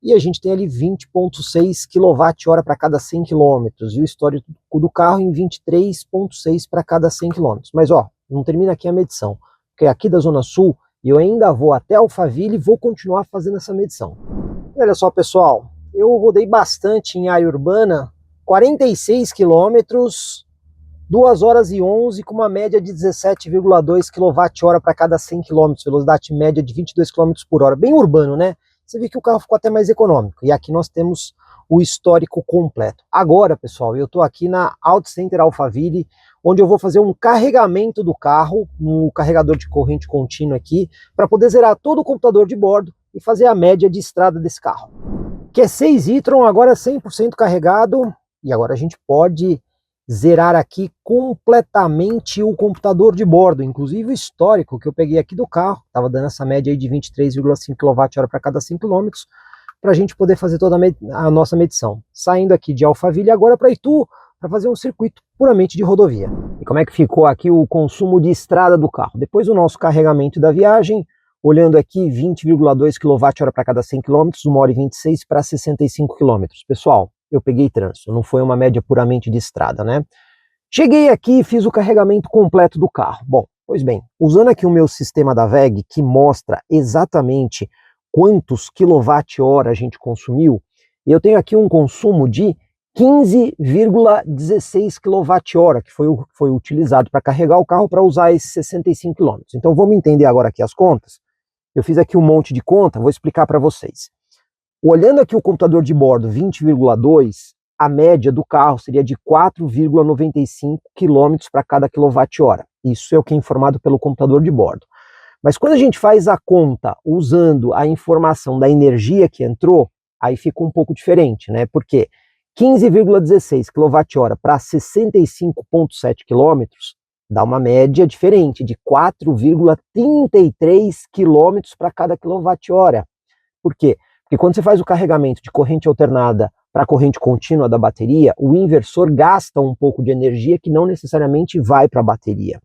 E a gente tem ali 20,6 kWh para cada 100 km. E o histórico do carro em 23,6 para cada 100 km. Mas ó, não termina aqui a medição. Porque aqui da Zona Sul, eu ainda vou até Alphaville e vou continuar fazendo essa medição. E olha só, pessoal, eu rodei bastante em área urbana, 46 km, 2 horas e 11, com uma média de 17,2 kWh para cada 100 km, velocidade média de 22 km por hora. Bem urbano, né? Você vê que o carro ficou até mais econômico. E aqui nós temos o histórico completo. Agora, pessoal, eu estou aqui na Auto Center Alphaville, onde eu vou fazer um carregamento do carro, no carregador de corrente contínua aqui, para poder zerar todo o computador de bordo e fazer a média de estrada desse carro. Q6 e-tron agora 100% carregado, e agora a gente pode zerar aqui completamente o computador de bordo, inclusive o histórico que eu peguei aqui do carro, estava dando essa média aí de 23,5 kWh para cada 100 km, para a gente poder fazer toda a nossa medição. Saindo aqui de Alphaville agora para Itu, para fazer um circuito puramente de rodovia. E como é que ficou aqui o consumo de estrada do carro? Depois do nosso carregamento da viagem, olhando aqui 20,2 kWh para cada 100 km, 1 hora e 26 para 65 km. Pessoal, eu peguei trânsito, não foi uma média puramente de estrada, né? Cheguei aqui e fiz o carregamento completo do carro. Bom, pois bem, usando aqui o meu sistema da WEG, que mostra exatamente quantos quilowatt-hora a gente consumiu, eu tenho aqui um consumo de 15,16 kWh, que foi utilizado para carregar o carro para usar esses 65 km. Então vamos entender agora aqui as contas. Eu fiz aqui um monte de conta, vou explicar para vocês. Olhando aqui o computador de bordo 20,2, a média do carro seria de 4,95 km para cada kWh. Isso é o que é informado pelo computador de bordo. Mas quando a gente faz a conta usando a informação da energia que entrou, aí fica um pouco diferente, né? Porque 15,16 kWh para 65,7 km dá uma média diferente de 4,33 km para cada kWh. Por quê? Porque quando você faz o carregamento de corrente alternada para a corrente contínua da bateria, o inversor gasta um pouco de energia que não necessariamente vai para a bateria.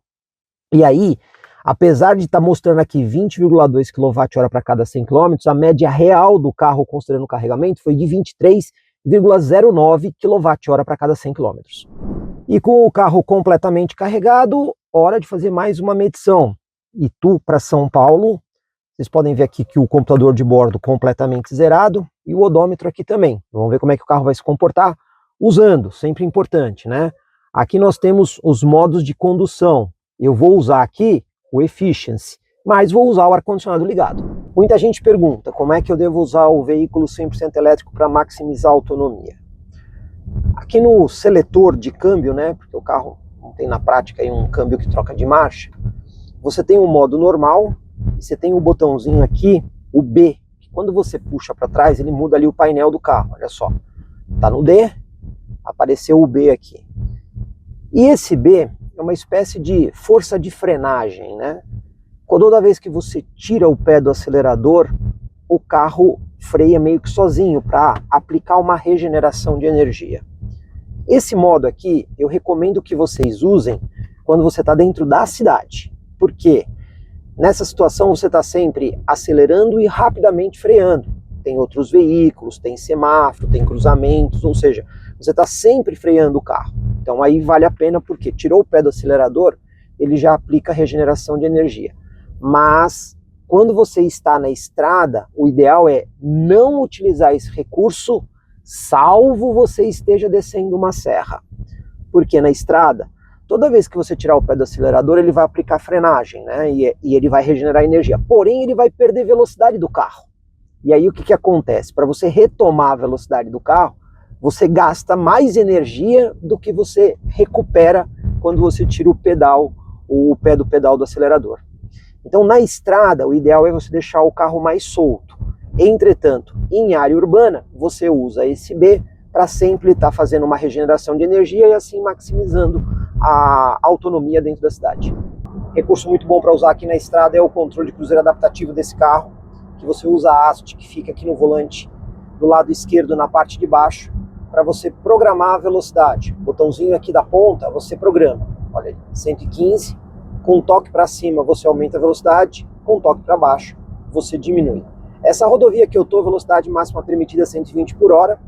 E aí, apesar de estar mostrando aqui 20,2 kWh para cada 100 km, a média real do carro considerando o carregamento foi de 23,09 kWh para cada 100 km. E com o carro completamente carregado, hora de fazer mais uma medição. Itu para São Paulo, vocês podem ver aqui que o computador de bordo completamente zerado e o odômetro aqui também. Vamos ver como é que o carro vai se comportar usando, sempre importante, né? Aqui nós temos os modos de condução. Eu vou usar aqui o Efficiency, mas vou usar o ar-condicionado ligado. Muita gente pergunta como é que eu devo usar o veículo 100% elétrico para maximizar a autonomia. Aqui no seletor de câmbio, né, porque o carro não tem na prática aí um câmbio que troca de marcha, você tem o modo normal, e você tem o botãozinho aqui, o B, que quando você puxa para trás, ele muda ali o painel do carro, olha só. Tá no D, apareceu o B aqui. E esse B é uma espécie de força de frenagem, né? Toda vez que você tira o pé do acelerador, o carro freia meio que sozinho para aplicar uma regeneração de energia. Esse modo aqui, eu recomendo que vocês usem quando você está dentro da cidade. Por quê? Nessa situação você está sempre acelerando e rapidamente freando. Tem outros veículos, tem semáforo, tem cruzamentos, ou seja, você está sempre freando o carro. Então aí vale a pena porque tirou o pé do acelerador, ele já aplica a regeneração de energia. Mas quando você está na estrada, o ideal é não utilizar esse recurso, salvo você esteja descendo uma serra. Porque na estrada, toda vez que você tirar o pé do acelerador, ele vai aplicar frenagem, né? E ele vai regenerar energia. Porém, ele vai perder velocidade do carro. E aí o que acontece? Para você retomar a velocidade do carro, você gasta mais energia do que você recupera quando você tira o pé do pedal do acelerador. Então, na estrada, o ideal é você deixar o carro mais solto. Entretanto, em área urbana, você usa esse B para sempre estar fazendo uma regeneração de energia e assim maximizando a autonomia dentro da cidade. Recurso muito bom para usar aqui na estrada é o controle de cruzeiro adaptativo desse carro, que você usa a haste que fica aqui no volante do lado esquerdo na parte de baixo, para você programar a velocidade. O botãozinho aqui da ponta, você programa. Olha aí, 115, com um toque para cima você aumenta a velocidade, com um toque para baixo você diminui. Essa rodovia que eu estou, velocidade máxima permitida é 120 por hora,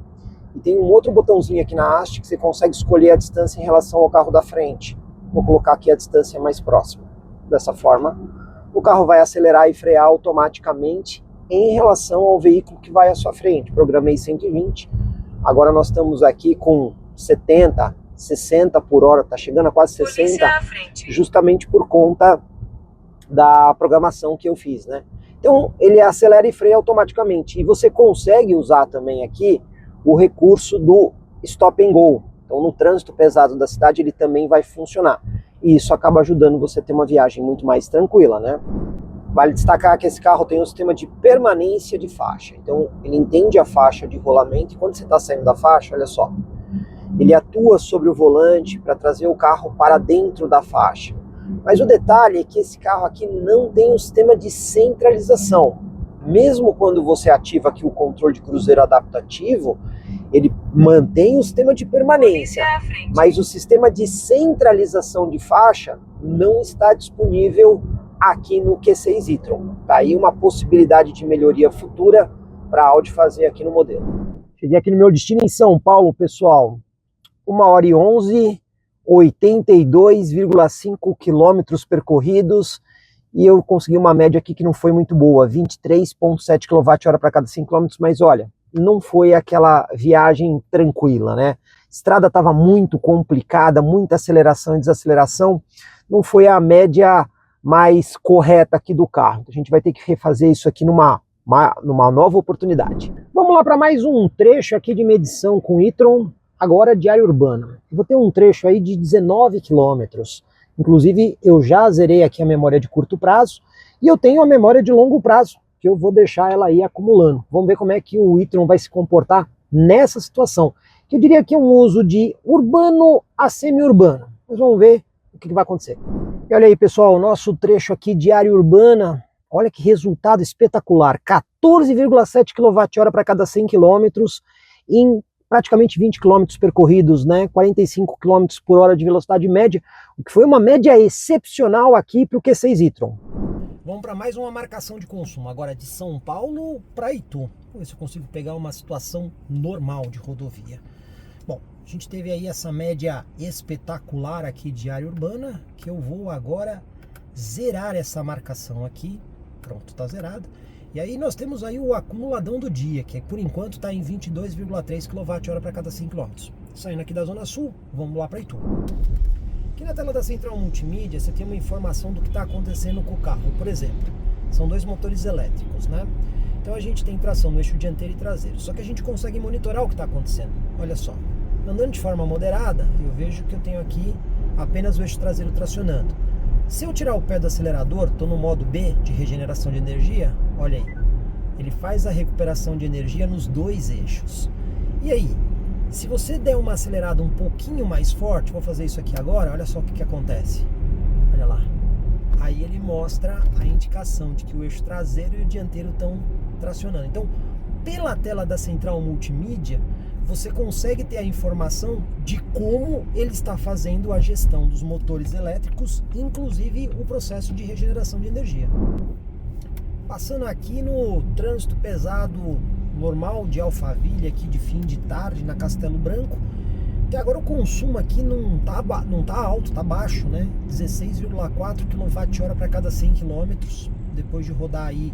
e tem um outro botãozinho aqui na haste que você consegue escolher a distância em relação ao carro da frente. Vou colocar aqui a distância mais próxima. Dessa forma, o carro vai acelerar e frear automaticamente em relação ao veículo que vai à sua frente. Programei 120, agora nós estamos aqui com 70, 60 por hora, está chegando a quase 60, justamente por conta da programação que eu fiz, né? Então, ele acelera e freia automaticamente. E você consegue usar também aqui o recurso do Stop and Go. Então, no trânsito pesado da cidade, ele também vai funcionar. E isso acaba ajudando você a ter uma viagem muito mais tranquila, né? Vale destacar que esse carro tem um sistema de permanência de faixa. Então, ele entende a faixa de rolamento e quando você está saindo da faixa, olha só, ele atua sobre o volante para trazer o carro para dentro da faixa. Mas o detalhe é que esse carro aqui não tem um sistema de centralização. Mesmo quando você ativa aqui o controle de cruzeiro adaptativo, ele mantém o sistema de permanência, mas o sistema de centralização de faixa não está disponível aqui no Q6 e-tron. Tá aí uma possibilidade de melhoria futura para a Audi fazer aqui no modelo. Cheguei aqui no meu destino em São Paulo, pessoal. 1h11, 82,5 quilômetros percorridos, e eu consegui uma média aqui que não foi muito boa, 23,7 kWh para cada 5 km, mas olha, não foi aquela viagem tranquila, né? A estrada estava muito complicada, muita aceleração e desaceleração, não foi a média mais correta aqui do carro. Então a gente vai ter que refazer isso aqui numa numa nova oportunidade. Vamos lá para mais um trecho aqui de medição com e-tron, agora de área urbana. Eu vou ter um trecho aí de 19 quilômetros. Inclusive, eu já zerei aqui a memória de curto prazo e eu tenho a memória de longo prazo, que eu vou deixar ela aí acumulando. Vamos ver como é que o e-tron vai se comportar nessa situação. Que eu diria que é um uso de urbano a semi-urbano. Mas vamos ver o que vai acontecer. E olha aí, pessoal, o nosso trecho aqui de área urbana. Olha que resultado espetacular. 14,7 kWh para cada 100 km em praticamente 20 km percorridos, né? 45 km por hora de velocidade média, o que foi uma média excepcional aqui para o Q6 e-tron. Vamos para mais uma marcação de consumo, agora de São Paulo para Itu. Vamos ver se eu consigo pegar uma situação normal de rodovia. Bom, a gente teve aí essa média espetacular aqui de área urbana, que eu vou agora zerar essa marcação aqui. Pronto, está zerado. E aí nós temos aí o acumuladão do dia, que por enquanto está em 22,3 kWh para cada 100 km. Saindo aqui da Zona Sul, vamos lá para Itu. Aqui na tela da central multimídia você tem uma informação do que está acontecendo com o carro. Por exemplo, são dois motores elétricos, né? Então a gente tem tração no eixo dianteiro e traseiro. Só que a gente consegue monitorar o que está acontecendo. Olha só, andando de forma moderada, eu vejo que eu tenho aqui apenas o eixo traseiro tracionando. Se eu tirar o pé do acelerador, estou no modo B de regeneração de energia, olha aí, ele faz a recuperação de energia nos dois eixos. E aí, se você der uma acelerada um pouquinho mais forte, vou fazer isso aqui agora, olha só o que acontece. Olha lá. Aí ele mostra a indicação de que o eixo traseiro e o dianteiro estão tracionando. Então, pela tela da central multimídia, você consegue ter a informação de como ele está fazendo a gestão dos motores elétricos, inclusive o processo de regeneração de energia. Passando aqui no trânsito pesado normal de Alphaville, aqui de fim de tarde, na Castelo Branco. Até agora o consumo aqui não tá alto, tá baixo, né? 16,4 kWh para cada 100 km, depois de rodar aí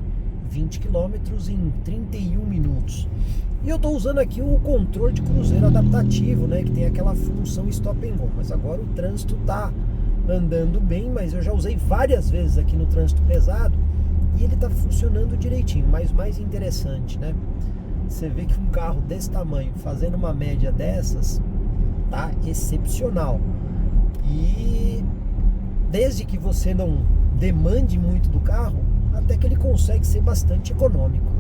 20 km em 31 minutos. E eu estou usando aqui o controle de cruzeiro adaptativo, né, que tem aquela função stop and go. Mas agora o trânsito está andando bem, mas eu já usei várias vezes aqui no trânsito pesado e ele está funcionando direitinho. Mas o mais interessante, né, você vê que um carro desse tamanho fazendo uma média dessas tá excepcional. E desde que você não demande muito do carro, até que ele consegue ser bastante econômico.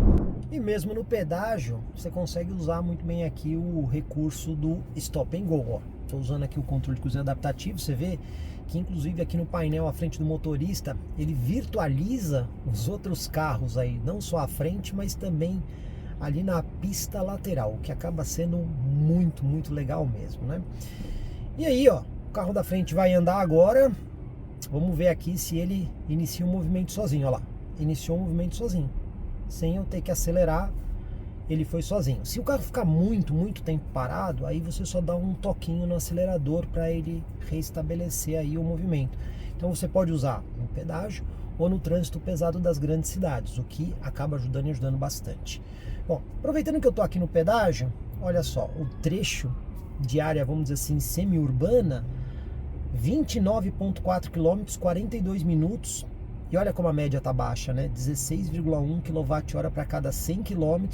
E mesmo no pedágio, você consegue usar muito bem aqui o recurso do Stop and Go. Estou usando aqui o controle de cruzeiro adaptativo, você vê que inclusive aqui no painel à frente do motorista, ele virtualiza os outros carros aí, não só à frente, mas também ali na pista lateral, o que acaba sendo muito, muito legal mesmo, né? E aí, ó, o carro da frente vai andar agora, vamos ver aqui se ele inicia um movimento sozinho, ó lá. Iniciou o movimento sozinho, sem eu ter que acelerar, ele foi sozinho. Se o carro ficar muito tempo parado, aí você só dá um toquinho no acelerador para ele reestabelecer aí o movimento. Então você pode usar no pedágio ou no trânsito pesado das grandes cidades, o que acaba ajudando e ajudando bastante. Bom, aproveitando que eu tô aqui no pedágio, olha só, o trecho de área, vamos dizer assim, semi-urbana, 29,4 km, 42 minutos. E olha como a média está baixa, né? 16,1 kWh para cada 100 km,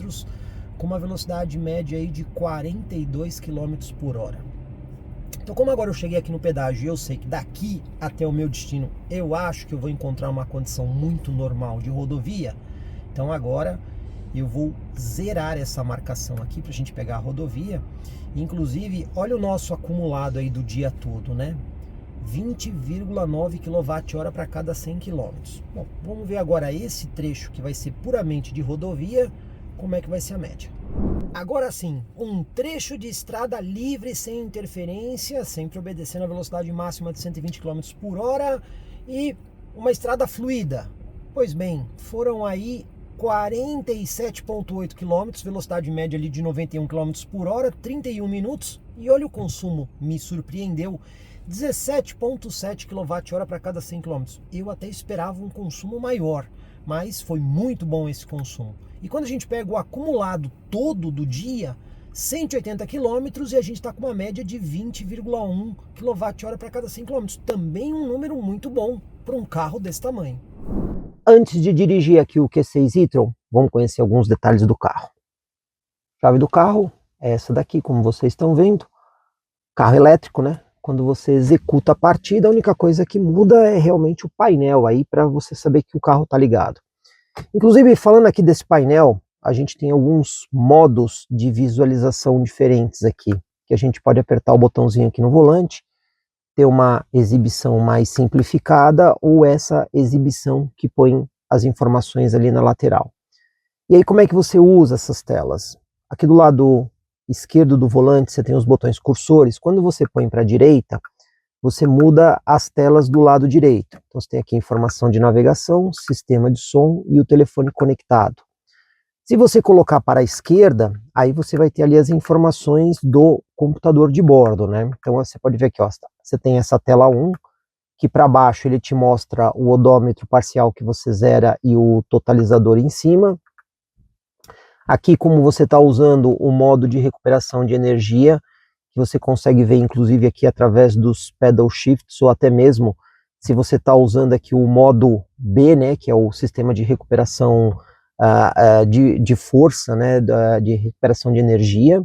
com uma velocidade média aí de 42 km por hora. Então, como agora eu cheguei aqui no pedágio e eu sei que daqui até o meu destino, eu acho que eu vou encontrar uma condição muito normal de rodovia, então agora eu vou zerar essa marcação aqui para a gente pegar a rodovia. Inclusive, olha o nosso acumulado aí do dia todo, né? 20,9 kWh para cada 100 km. Bom, vamos ver agora esse trecho que vai ser puramente de rodovia, como é que vai ser a média. Agora sim, um trecho de estrada livre, sem interferência, sempre obedecendo a velocidade máxima de 120 km por hora e uma estrada fluida. Pois bem, foram aí 47,8 km, velocidade média ali de 91 km por hora, 31 minutos. E olha o consumo, me surpreendeu, 17,7 kWh para cada 100 km. Eu até esperava um consumo maior, mas foi muito bom esse consumo. E quando a gente pega o acumulado todo do dia, 180 km, e a gente está com uma média de 20,1 kWh para cada 100 km. Também um número muito bom para um carro desse tamanho. Antes de dirigir aqui o Q6 e-tron, vamos conhecer alguns detalhes do carro. A chave do carro é essa daqui, como vocês estão vendo. Carro elétrico, né? Quando você executa a partida, a única coisa que muda é realmente o painel aí para você saber que o carro está ligado. Inclusive, falando aqui desse painel, a gente tem alguns modos de visualização diferentes aqui, que a gente pode apertar o botãozinho aqui no volante, ter uma exibição mais simplificada ou essa exibição que põe as informações ali na lateral. E aí como é que você usa essas telas? Aqui do lado esquerdo do volante você tem os botões cursores. Quando você põe para a direita, você muda as telas do lado direito. Então você tem aqui informação de navegação, sistema de som e o telefone conectado. Se você colocar para a esquerda, aí você vai ter ali as informações do computador de bordo, né? Então você pode ver aqui, ó, você tem essa tela 1, que para baixo ele te mostra o odômetro parcial que você zera e o totalizador em cima. Aqui, como você está usando o modo de recuperação de energia, que você consegue ver inclusive aqui através dos pedal shifts, ou até mesmo se você está usando aqui o modo B, né, que é o sistema de recuperação de força, né, de recuperação de energia.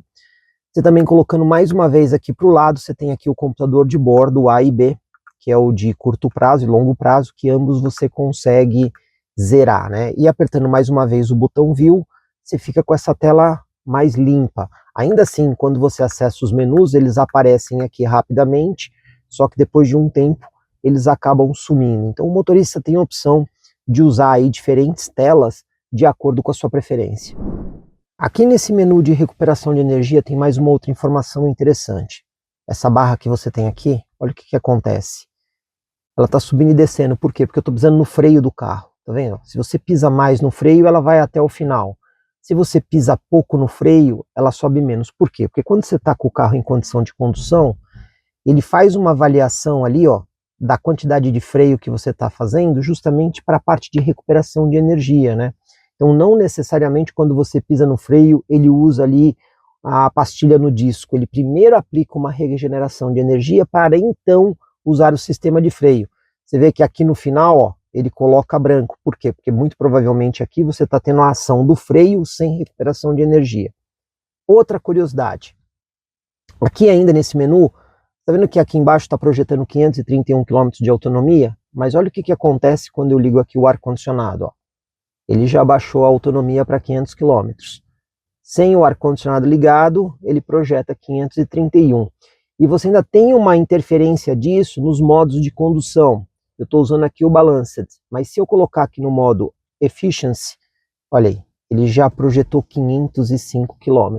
Você também colocando mais uma vez aqui para o lado, você tem aqui o computador de bordo A e B, que é o de curto prazo e longo prazo, que ambos você consegue zerar, né? E apertando mais uma vez o botão View, você fica com essa tela mais limpa. Ainda assim, quando você acessa os menus, eles aparecem aqui rapidamente, só que depois de um tempo eles acabam sumindo. Então o motorista tem a opção de usar aí diferentes telas de acordo com a sua preferência. Aqui nesse menu de recuperação de energia tem mais uma outra informação interessante. Essa barra que você tem aqui, olha o que acontece. Ela está subindo e descendo, por quê? Porque eu estou pisando no freio do carro, tá vendo? Se você pisa mais no freio, ela vai até o final. Se você pisa pouco no freio, ela sobe menos. Por quê? Porque quando você está com o carro em condição de condução, ele faz uma avaliação ali, ó, da quantidade de freio que você está fazendo, justamente para a parte de recuperação de energia, né? Então não necessariamente quando você pisa no freio, ele usa ali a pastilha no disco. Ele primeiro aplica uma regeneração de energia para então usar o sistema de freio. Você vê que aqui no final, ó, ele coloca branco. Por quê? Porque muito provavelmente aqui você está tendo a ação do freio sem recuperação de energia. Outra curiosidade. Aqui ainda nesse menu, está vendo que aqui embaixo está projetando 531 km de autonomia? Mas olha o que acontece quando eu ligo aqui o ar-condicionado, ó. Ele já baixou a autonomia para 500 km. Sem o ar-condicionado ligado, ele projeta 531. E você ainda tem uma interferência disso nos modos de condução. Eu estou usando aqui o Balanced, mas se eu colocar aqui no modo Efficiency, olha aí, ele já projetou 505 km.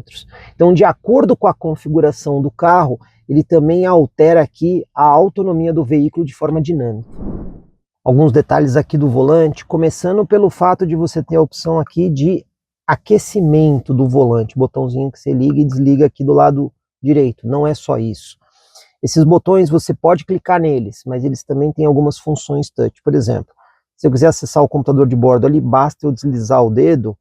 Então, de acordo com a configuração do carro, ele também altera aqui a autonomia do veículo de forma dinâmica. Alguns detalhes aqui do volante, começando pelo fato de você ter a opção aqui de aquecimento do volante, botãozinho que você liga e desliga aqui do lado direito. Não é só isso. Esses botões você pode clicar neles, mas eles também têm algumas funções touch. Por exemplo, se eu quiser acessar o computador de bordo ali, basta eu deslizar o dedo,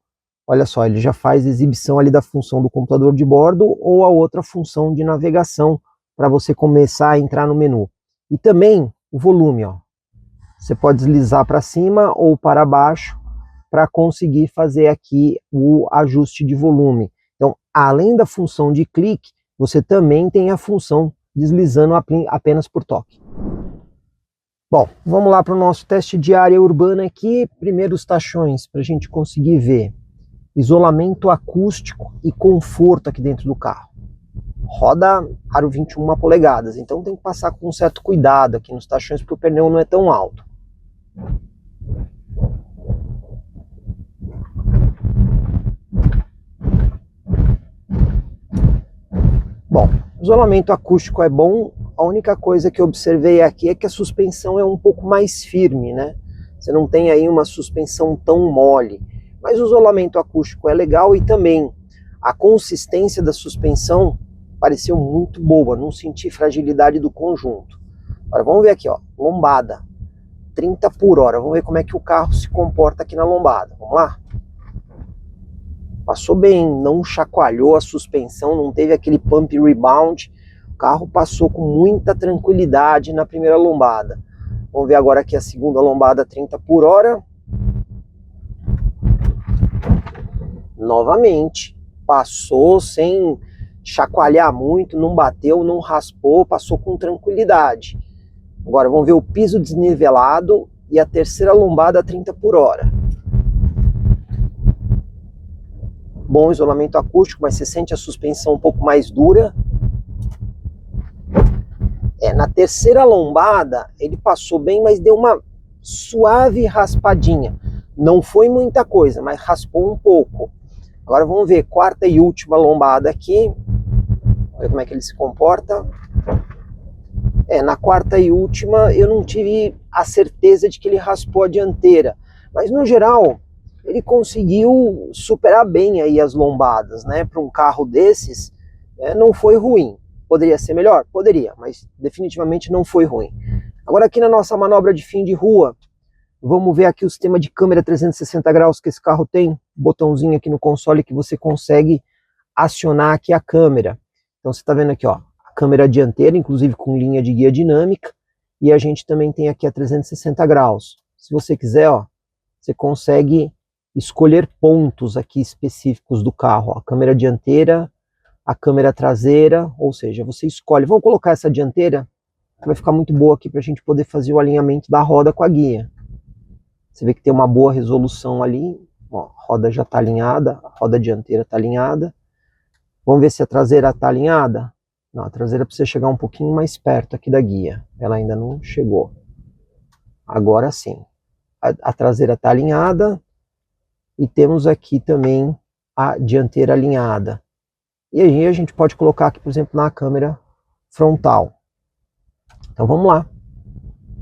olha só, ele já faz exibição ali da função do computador de bordo ou a outra função de navegação para você começar a entrar no menu. E também o volume, ó. Você pode deslizar para cima ou para baixo para conseguir fazer aqui o ajuste de volume. Então, além da função de clique, você também tem a função deslizando apenas por toque. Bom, vamos lá para o nosso teste de área urbana aqui. Primeiro os tachões, para a gente conseguir ver isolamento acústico e conforto aqui dentro do carro. Roda aro 21 polegadas, então tem que passar com um certo cuidado aqui nos tachões, porque o pneu não é tão alto. Bom, isolamento acústico é bom, a única coisa que eu observei aqui é que a suspensão é um pouco mais firme, né? Você não tem aí uma suspensão tão mole, mas o isolamento acústico é legal e também a consistência da suspensão pareceu muito boa, não senti fragilidade do conjunto. Agora vamos ver aqui, ó, lombada, 30 por hora, vamos ver como é que o carro se comporta aqui na lombada, vamos lá? Passou bem, não chacoalhou a suspensão, não teve aquele pump rebound, o carro passou com muita tranquilidade na primeira lombada. Vamos ver agora aqui a segunda lombada, 30 por hora. novamente, passou sem chacoalhar muito, não bateu, não raspou, passou com tranquilidade. Agora vamos ver o piso desnivelado e a terceira lombada a 30 por hora. Bom isolamento acústico, mas você sente a suspensão um pouco mais dura. Na terceira lombada ele passou bem, mas deu uma suave raspadinha. Não foi muita coisa, mas raspou um pouco. Agora vamos ver, quarta e última lombada aqui. Olha como é que ele se comporta. Na quarta e última eu não tive a certeza de que ele raspou a dianteira. Mas no geral, ele conseguiu superar bem aí as lombadas, né? Para um carro desses, não foi ruim. Poderia ser melhor? Poderia, mas definitivamente não foi ruim. Agora aqui na nossa manobra de fim de rua, vamos ver aqui o sistema de câmera 360 graus que esse carro tem. Botãozinho aqui no console que você consegue acionar aqui a câmera. Então você está vendo aqui, ó, a câmera dianteira, inclusive com linha de guia dinâmica. E a gente também tem aqui a 360 graus. Se você quiser, ó, você consegue escolher pontos aqui específicos do carro. Ó, a câmera dianteira, a câmera traseira, ou seja, você escolhe. Vamos colocar essa dianteira, que vai ficar muito boa aqui para a gente poder fazer o alinhamento da roda com a guia. Você vê que tem uma boa resolução ali. Ó, a roda já está alinhada, a roda dianteira está alinhada. Vamos ver se a traseira está alinhada. Não, a traseira precisa chegar um pouquinho mais perto aqui da guia. Ela ainda não chegou. Agora sim. A traseira está alinhada. E temos aqui também a dianteira alinhada. E aí a gente pode colocar aqui, por exemplo, na câmera frontal. Então vamos lá.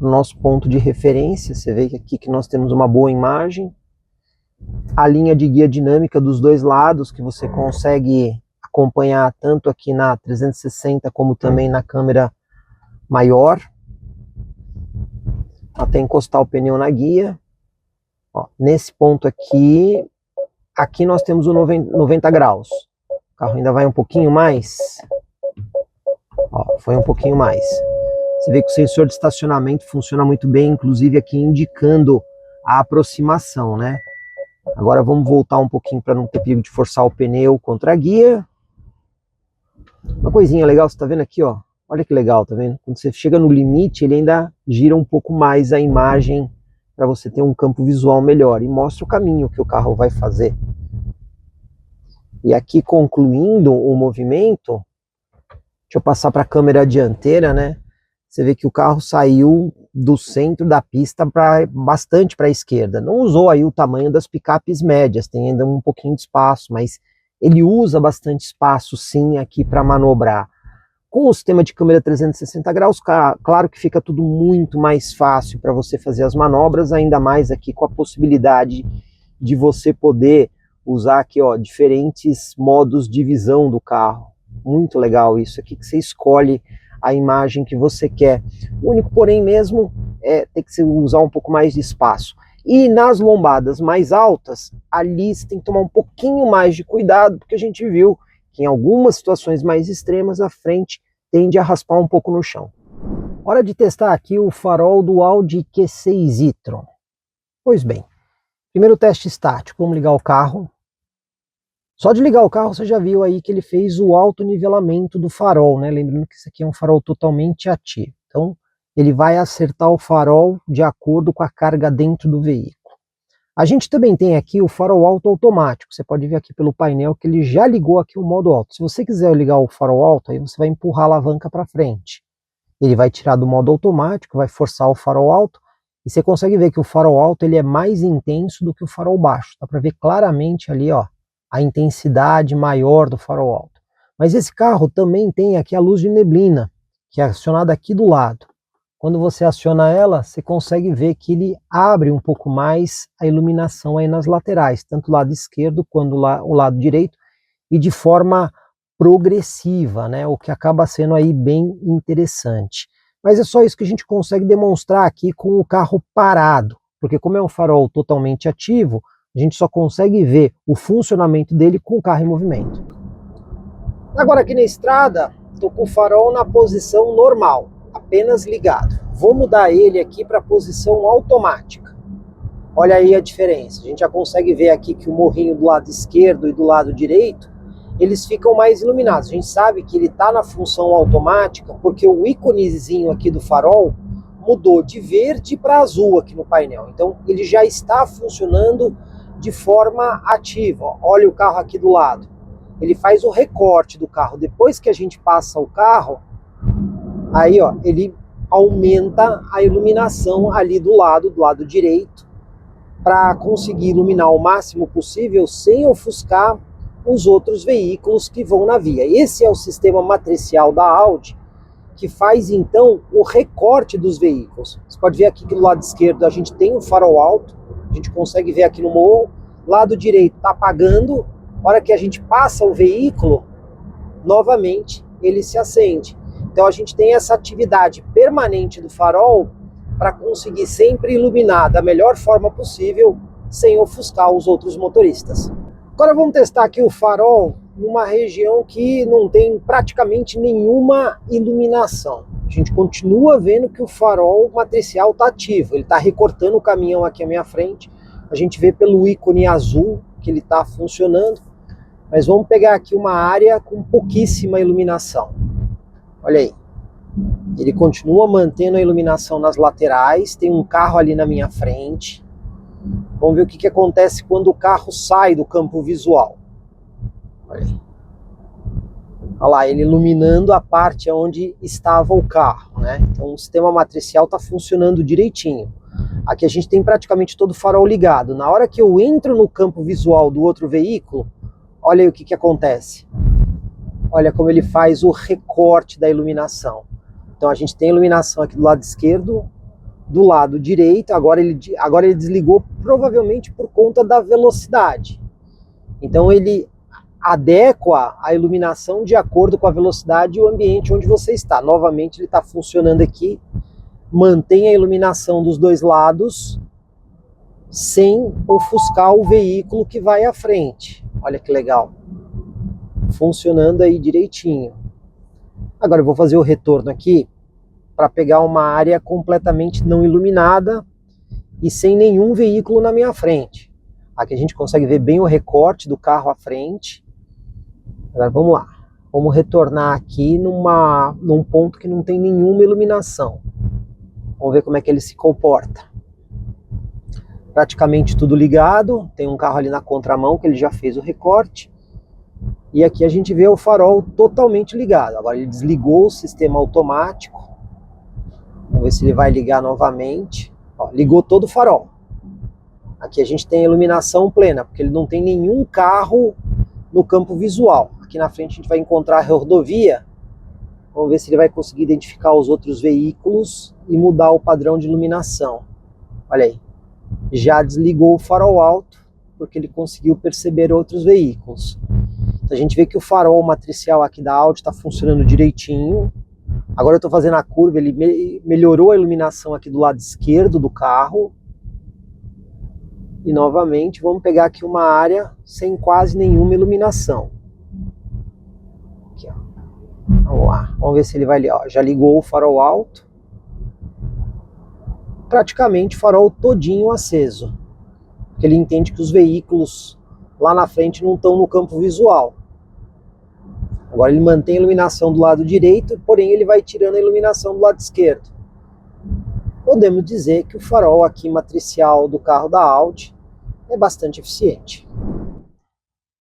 No nosso ponto de referência, você vê aqui que nós temos uma boa imagem. A linha de guia dinâmica dos dois lados, que você consegue acompanhar tanto aqui na 360 como também na câmera maior. Até encostar o pneu na guia. Ó, nesse ponto aqui nós temos o 90 graus. O carro ainda vai um pouquinho mais. Ó, foi um pouquinho mais. Você vê que o sensor de estacionamento funciona muito bem, inclusive aqui indicando a aproximação, né? Agora vamos voltar um pouquinho para não ter perigo de forçar o pneu contra a guia. Uma coisinha legal, você tá vendo aqui, ó. Olha que legal, tá vendo? Quando você chega no limite, ele ainda gira um pouco mais a imagem para você ter um campo visual melhor e mostra o caminho que o carro vai fazer. E aqui concluindo o movimento, deixa eu passar para a câmera dianteira, né? Você vê que o carro saiu do centro da pista bastante para a esquerda. Não usou aí o tamanho das picapes médias, tem ainda um pouquinho de espaço, mas ele usa bastante espaço sim aqui para manobrar. Com o sistema de câmera 360 graus, claro que fica tudo muito mais fácil para você fazer as manobras, ainda mais aqui com a possibilidade de você poder usar aqui, ó, diferentes modos de visão do carro. Muito legal isso aqui, que você escolhe a imagem que você quer. O único porém mesmo é ter que usar um pouco mais de espaço. E nas lombadas mais altas, ali você tem que tomar um pouquinho mais de cuidado, porque a gente viu que em algumas situações mais extremas a frente tende a raspar um pouco no chão. Hora de testar aqui o farol do Audi Q6 e-tron. Pois bem, primeiro teste estático, vamos ligar o carro. Só de ligar o carro você já viu aí que ele fez o autonivelamento do farol, né? Lembrando que isso aqui é um farol totalmente ativo. Então ele vai acertar o farol de acordo com a carga dentro do veículo. A gente também tem aqui o farol alto automático. Você pode ver aqui pelo painel que ele já ligou aqui o modo alto. Se você quiser ligar o farol alto, aí você vai empurrar a alavanca para frente. Ele vai tirar do modo automático, vai forçar o farol alto. E você consegue ver que o farol alto ele é mais intenso do que o farol baixo. Dá para ver claramente ali, ó, a intensidade maior do farol alto. Mas esse carro também tem aqui a luz de neblina, que é acionada aqui do lado. Quando você aciona ela, você consegue ver que ele abre um pouco mais a iluminação aí nas laterais, tanto o lado esquerdo quanto o lado direito, e de forma progressiva, né? O que acaba sendo aí bem interessante. Mas é só isso que a gente consegue demonstrar aqui com o carro parado, porque como é um farol totalmente ativo, a gente só consegue ver o funcionamento dele com o carro em movimento. Agora aqui na estrada, estou com o farol na posição normal, apenas ligado. Vou mudar ele aqui para a posição automática. Olha aí a diferença. A gente já consegue ver aqui que o morrinho do lado esquerdo e do lado direito, eles ficam mais iluminados. A gente sabe que ele está na função automática porque o íconezinho aqui do farol mudou de verde para azul aqui no painel. Então ele já está funcionando de forma ativa. Olha o carro aqui do lado. Ele faz o recorte do carro. Depois que a gente passa o carro, aí ó, ele aumenta a iluminação ali do lado direito, para conseguir iluminar o máximo possível sem ofuscar os outros veículos que vão na via. Esse é o sistema matricial da Audi, que faz então o recorte dos veículos. Você pode ver aqui que do lado esquerdo a gente tem um farol alto, a gente consegue ver aqui no morro, lado direito está apagando, na hora que a gente passa o veículo, novamente ele se acende. Então a gente tem essa atividade permanente do farol para conseguir sempre iluminar da melhor forma possível, sem ofuscar os outros motoristas. Agora vamos testar aqui o farol numa região que não tem praticamente nenhuma iluminação. A gente continua vendo que o farol matricial está ativo, ele está recortando o caminhão aqui à minha frente. A gente vê pelo ícone azul que ele está funcionando, mas vamos pegar aqui uma área com pouquíssima iluminação. Olha aí, ele continua mantendo a iluminação nas laterais, tem um carro ali na minha frente. Vamos ver o que acontece quando o carro sai do campo visual. Olha aí. Olha lá, ele iluminando a parte onde estava o carro, né? Então o sistema matricial está funcionando direitinho. Aqui a gente tem praticamente todo o farol ligado. Na hora que eu entro no campo visual do outro veículo, olha aí o que acontece. Olha como ele faz o recorte da iluminação. Então a gente tem iluminação aqui do lado esquerdo, do lado direito, agora ele desligou provavelmente por conta da velocidade. Então ele adequa a iluminação de acordo com a velocidade e o ambiente onde você está. Novamente ele está funcionando aqui, mantém a iluminação dos dois lados, sem ofuscar o veículo que vai à frente. Olha que legal. Funcionando aí direitinho. Agora eu vou fazer o retorno aqui para pegar uma área completamente não iluminada e sem nenhum veículo na minha frente. Aqui a gente consegue ver bem o recorte do carro à frente. Agora vamos lá. Vamos retornar aqui num ponto que não tem nenhuma iluminação. Vamos ver como é que ele se comporta. Praticamente tudo ligado. Tem um carro ali na contramão que ele já fez o recorte. E aqui a gente vê o farol totalmente ligado. Agora ele desligou o sistema automático. Vamos ver se ele vai ligar novamente. Ó, ligou todo o farol. Aqui a gente tem a iluminação plena, porque ele não tem nenhum carro no campo visual. Aqui na frente a gente vai encontrar a rodovia. Vamos ver se ele vai conseguir identificar os outros veículos e mudar o padrão de iluminação. Olha aí. Já desligou o farol alto, porque ele conseguiu perceber outros veículos. Então a gente vê que o farol matricial aqui da Audi está funcionando direitinho. Agora eu estou fazendo a curva, ele melhorou a iluminação aqui do lado esquerdo do carro. E novamente vamos pegar aqui uma área sem quase nenhuma iluminação. Aqui, ó. Vamos lá, vamos ver se ele vai ali. Ó, já ligou o farol alto. Praticamente farol todinho aceso. Porque ele entende que os veículos lá na frente não estão no campo visual. Agora ele mantém a iluminação do lado direito, porém ele vai tirando a iluminação do lado esquerdo. Podemos dizer que o farol aqui matricial do carro da Audi é bastante eficiente.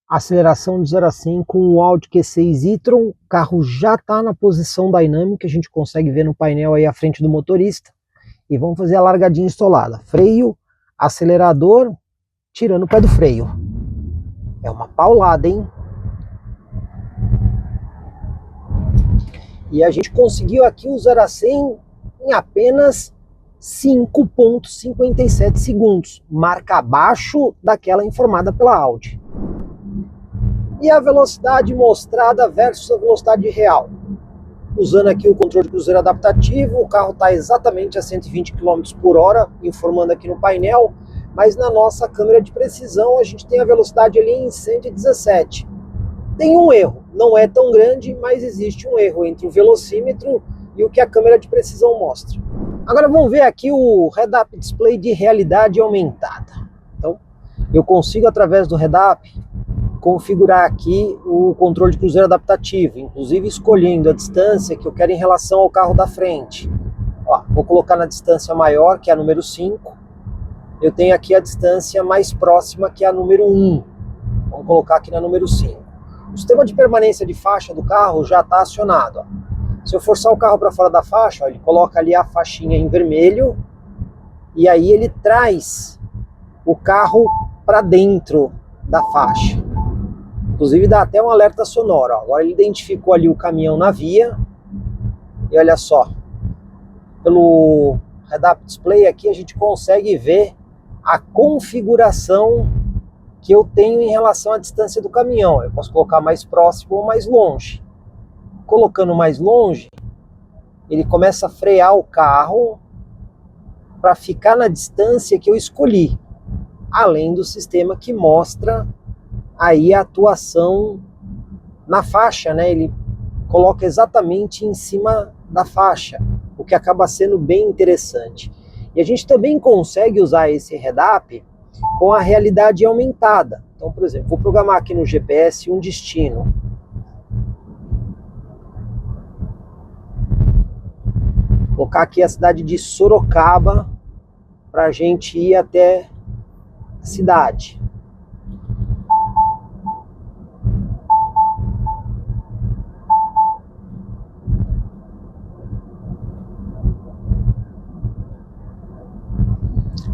Aceleração de 0 a 100 com o Audi Q6 e-tron. O carro já está na posição dynamic, a gente consegue ver no painel aí à frente do motorista. E vamos fazer a largadinha estolada. Freio, acelerador, tirando o pé do freio. É uma paulada, hein? E a gente conseguiu aqui o 0 a 100 em apenas 5,57 segundos. Marca abaixo daquela informada pela Audi. E a velocidade mostrada versus a velocidade real. Usando aqui o controle de cruzeiro adaptativo, o carro está exatamente a 120 km por hora, informando aqui no painel. Mas na nossa câmera de precisão a gente tem a velocidade ali em 117. Tem um erro, não é tão grande, mas existe um erro entre o velocímetro e o que a câmera de precisão mostra. Agora vamos ver aqui o Head-Up Display de realidade aumentada. Então, eu consigo através do Head-Up configurar aqui o controle de cruzeiro adaptativo, inclusive escolhendo a distância que eu quero em relação ao carro da frente. Ó, vou colocar na distância maior, que é a número 5. Eu tenho aqui a distância mais próxima, que é a número 1. Vamos colocar aqui na número 5. O sistema de permanência de faixa do carro já está acionado. Ó. Se eu forçar o carro para fora da faixa, ó, ele coloca ali a faixinha em vermelho e aí ele traz o carro para dentro da faixa. Inclusive dá até um alerta sonoro. Ó. Agora ele identificou ali o caminhão na via e olha só, pelo Head-Up Display aqui a gente consegue ver a configuração que eu tenho em relação à distância do caminhão. Eu posso colocar mais próximo ou mais longe. Colocando mais longe, ele começa a frear o carro para ficar na distância que eu escolhi, além do sistema que mostra aí a atuação na faixa, né? Ele coloca exatamente em cima da faixa, o que acaba sendo bem interessante. E a gente também consegue usar esse Head-Up com a realidade aumentada. Então, por exemplo, vou programar aqui no GPS um destino. Vou colocar aqui a cidade de Sorocaba para a gente ir até a cidade.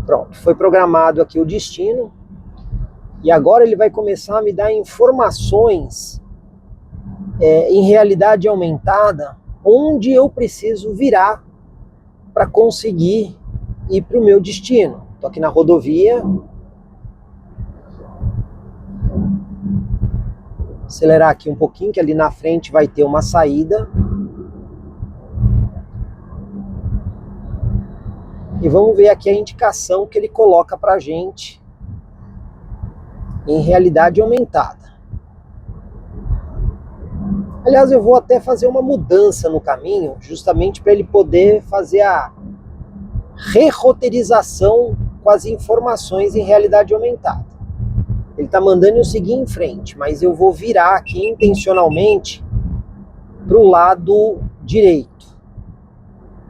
Pronto, foi programado aqui o destino e agora ele vai começar a me dar informações em realidade aumentada onde eu preciso virar para conseguir ir para o meu destino. Estou aqui na rodovia. Acelerar aqui um pouquinho, que ali na frente vai ter uma saída. E vamos ver aqui a indicação que ele coloca para a gente em realidade aumentada. Aliás, eu vou até fazer uma mudança no caminho, justamente para ele poder fazer a re-roteirização com as informações em realidade aumentada. Ele está mandando eu seguir em frente, mas eu vou virar aqui intencionalmente para o lado direito.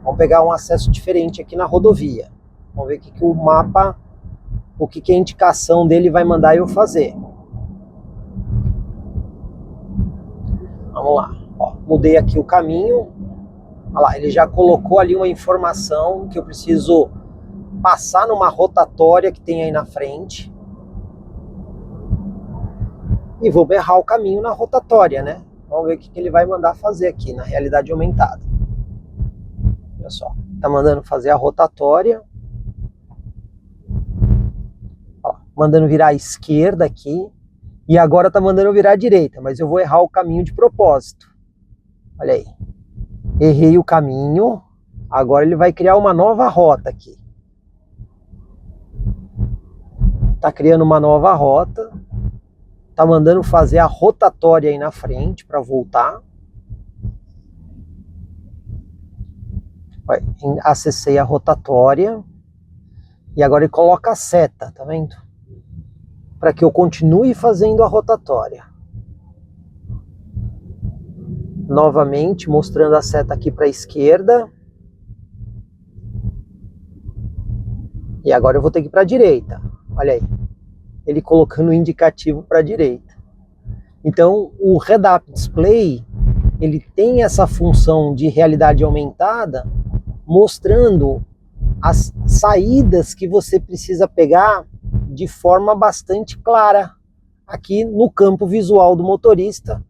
Vamos pegar um acesso diferente aqui na rodovia. Vamos ver o que o mapa, o que a indicação dele vai mandar eu fazer. Vamos lá. Ó, mudei aqui o caminho. Olha lá, ele já colocou ali uma informação que eu preciso passar numa rotatória que tem aí na frente. E vou errar o caminho na rotatória, né? Vamos ver o que ele vai mandar fazer aqui na realidade aumentada. Olha só, tá mandando fazer a rotatória. Ó, mandando virar à esquerda aqui. E agora tá mandando virar à direita, mas eu vou errar o caminho de propósito. Olha aí. Errei o caminho. Agora ele vai criar uma nova rota aqui. Tá criando uma nova rota. Tá mandando fazer a rotatória aí na frente para voltar. Acessei a rotatória. E agora ele coloca a seta, tá vendo? Para que eu continue fazendo a rotatória. Novamente, mostrando a seta aqui para a esquerda. E agora eu vou ter que ir para a direita. Olha aí. Ele colocando o indicativo para a direita. Então, o Head-Up Display, ele tem essa função de realidade aumentada, mostrando as saídas que você precisa pegar de forma bastante clara aqui no campo visual do motorista,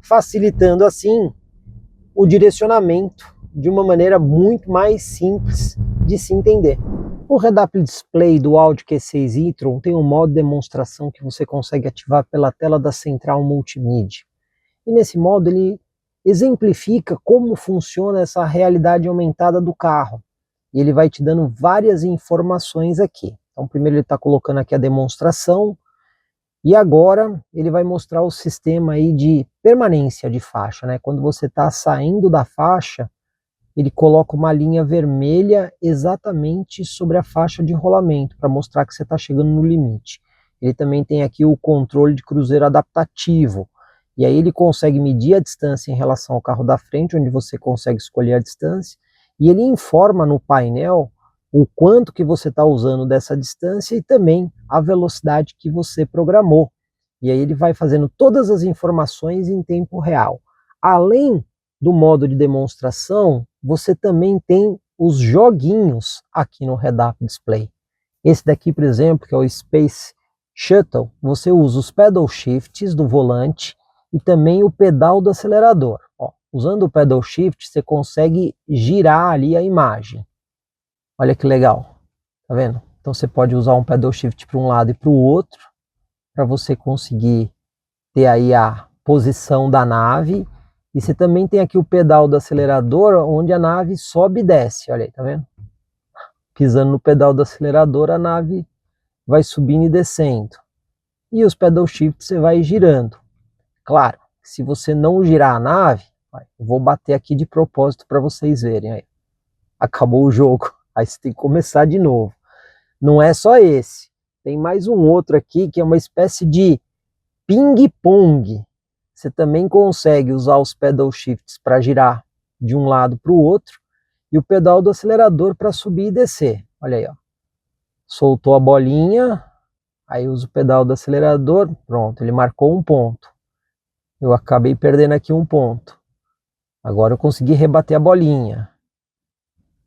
facilitando assim o direcionamento de uma maneira muito mais simples de se entender. O Head-Up Display do Audi Q6 e-tron tem um modo de demonstração que você consegue ativar pela tela da central multimídia. E nesse modo ele exemplifica como funciona essa realidade aumentada do carro. E ele vai te dando várias informações aqui. Então primeiro ele está colocando aqui a demonstração. E agora ele vai mostrar o sistema aí de permanência de faixa, né? Quando você está saindo da faixa, ele coloca uma linha vermelha exatamente sobre a faixa de rolamento, para mostrar que você está chegando no limite. Ele também tem aqui o controle de cruzeiro adaptativo, e aí ele consegue medir a distância em relação ao carro da frente, onde você consegue escolher a distância, e ele informa no painel o quanto que você está usando dessa distância e também a velocidade que você programou. E aí ele vai fazendo todas as informações em tempo real. Além do modo de demonstração, você também tem os joguinhos aqui no head-up display. Esse daqui, por exemplo, que é o Space Shuttle, você usa os pedal shifts do volante e também o pedal do acelerador. Ó, usando o pedal shift, você consegue girar ali a imagem. Olha que legal, tá vendo? Então você pode usar um pedal shift para um lado e para o outro, para você conseguir ter aí a posição da nave. E você também tem aqui o pedal do acelerador, onde a nave sobe e desce, olha aí, tá vendo? Pisando no pedal do acelerador, a nave vai subindo e descendo. E os pedal shifts você vai girando. Claro, se você não girar a nave, eu vou bater aqui de propósito para vocês verem. Aí. Acabou o jogo, aí você tem que começar de novo. Não é só esse, tem mais um outro aqui que é uma espécie de ping-pong. Você também consegue usar os pedal shifts para girar de um lado para o outro e o pedal do acelerador para subir e descer. Olha aí, ó. Soltou a bolinha, aí usa o pedal do acelerador, pronto, ele marcou um ponto. Eu acabei perdendo aqui um ponto. Agora eu consegui rebater a bolinha.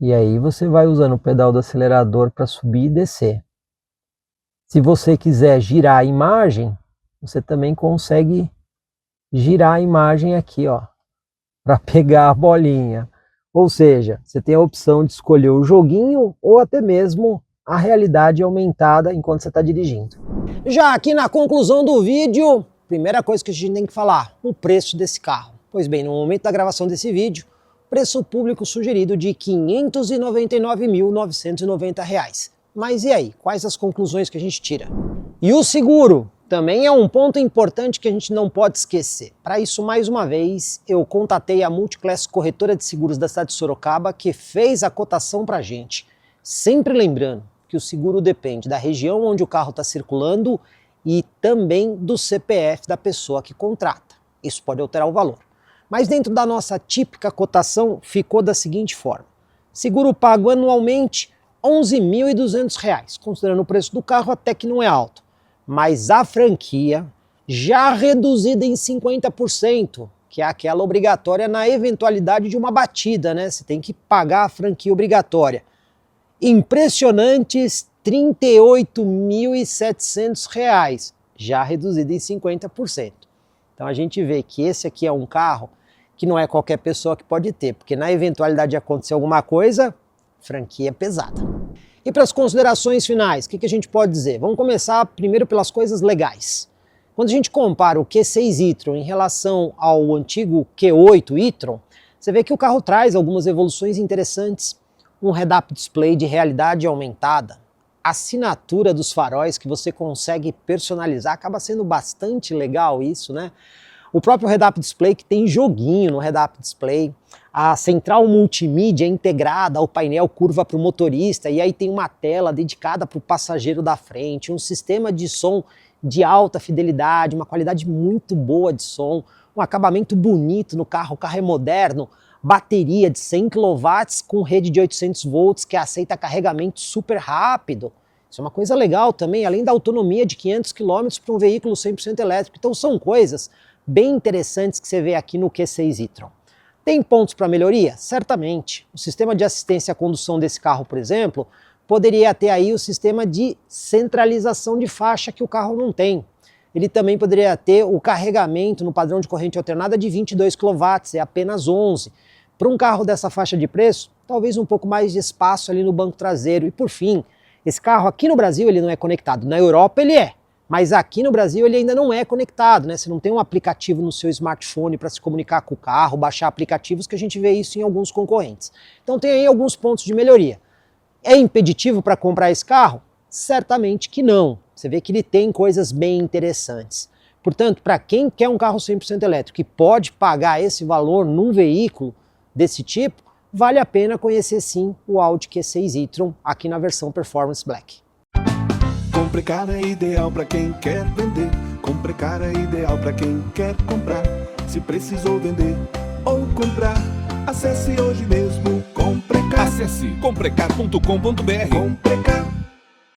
E aí você vai usando o pedal do acelerador para subir e descer. Se você quiser girar a imagem, você também consegue girar a imagem aqui, ó, para pegar a bolinha. Ou seja, você tem a opção de escolher o joguinho ou até mesmo a realidade aumentada enquanto você está dirigindo. Já aqui na conclusão do vídeo, primeira coisa que a gente tem que falar, o preço desse carro. Pois bem, no momento da gravação desse vídeo, preço público sugerido de R$ 599.990. Mas e aí, quais as conclusões que a gente tira? E o seguro também é um ponto importante que a gente não pode esquecer. Para isso, mais uma vez, eu contatei a Multiclass Corretora de Seguros da cidade de Sorocaba, que fez a cotação para a gente. Sempre lembrando que o seguro depende da região onde o carro está circulando e também do CPF da pessoa que contrata. Isso pode alterar o valor. Mas dentro da nossa típica cotação, ficou da seguinte forma. Seguro pago anualmente, R$ 11.200, considerando o preço do carro até que não é alto. Mas a franquia, já reduzida em 50%, que é aquela obrigatória na eventualidade de uma batida, né? Você tem que pagar a franquia obrigatória. Impressionantes R$ 38.700, já reduzida em 50%. Então a gente vê que esse aqui é um carro que não é qualquer pessoa que pode ter, porque na eventualidade de acontecer alguma coisa, franquia é pesada. E para as considerações finais, o que a gente pode dizer? Vamos começar primeiro pelas coisas legais. Quando a gente compara o Q6 e-tron em relação ao antigo Q8 e-tron, você vê que o carro traz algumas evoluções interessantes. Um head-up display de realidade aumentada, assinatura dos faróis que você consegue personalizar, acaba sendo bastante legal isso, né? O próprio head-up display que tem joguinho no head-up display, a central multimídia integrada ao painel curva para o motorista e aí tem uma tela dedicada para o passageiro da frente, um sistema de som de alta fidelidade, uma qualidade muito boa de som, um acabamento bonito no carro, o carro é moderno, bateria de 100 kW com rede de 800 volts que aceita carregamento super rápido. Isso é uma coisa legal também, além da autonomia de 500 km para um veículo 100% elétrico. Então são coisas bem interessantes que você vê aqui no Q6 e-tron. Tem pontos para melhoria? Certamente. O sistema de assistência à condução desse carro, por exemplo, poderia ter aí o sistema de centralização de faixa que o carro não tem. Ele também poderia ter o carregamento no padrão de corrente alternada de 22 kW, é apenas 11. Para um carro dessa faixa de preço, talvez um pouco mais de espaço ali no banco traseiro. E por fim, esse carro aqui no Brasil ele não é conectado, na Europa ele é. Mas aqui no Brasil ele ainda não é conectado, né? Você não tem um aplicativo no seu smartphone para se comunicar com o carro, baixar aplicativos, que a gente vê isso em alguns concorrentes. Então tem aí alguns pontos de melhoria. É impeditivo para comprar esse carro? Certamente que não. Você vê que ele tem coisas bem interessantes. Portanto, para quem quer um carro 100% elétrico e pode pagar esse valor num veículo desse tipo, vale a pena conhecer sim o Audi Q6 e-tron aqui na versão Performance Black. Comprecar é ideal para quem quer vender. Comprecar é ideal para quem quer comprar. Se precisou vender ou comprar, acesse hoje mesmo Comprecar. Acesse comprecar.com.br. Comprecar.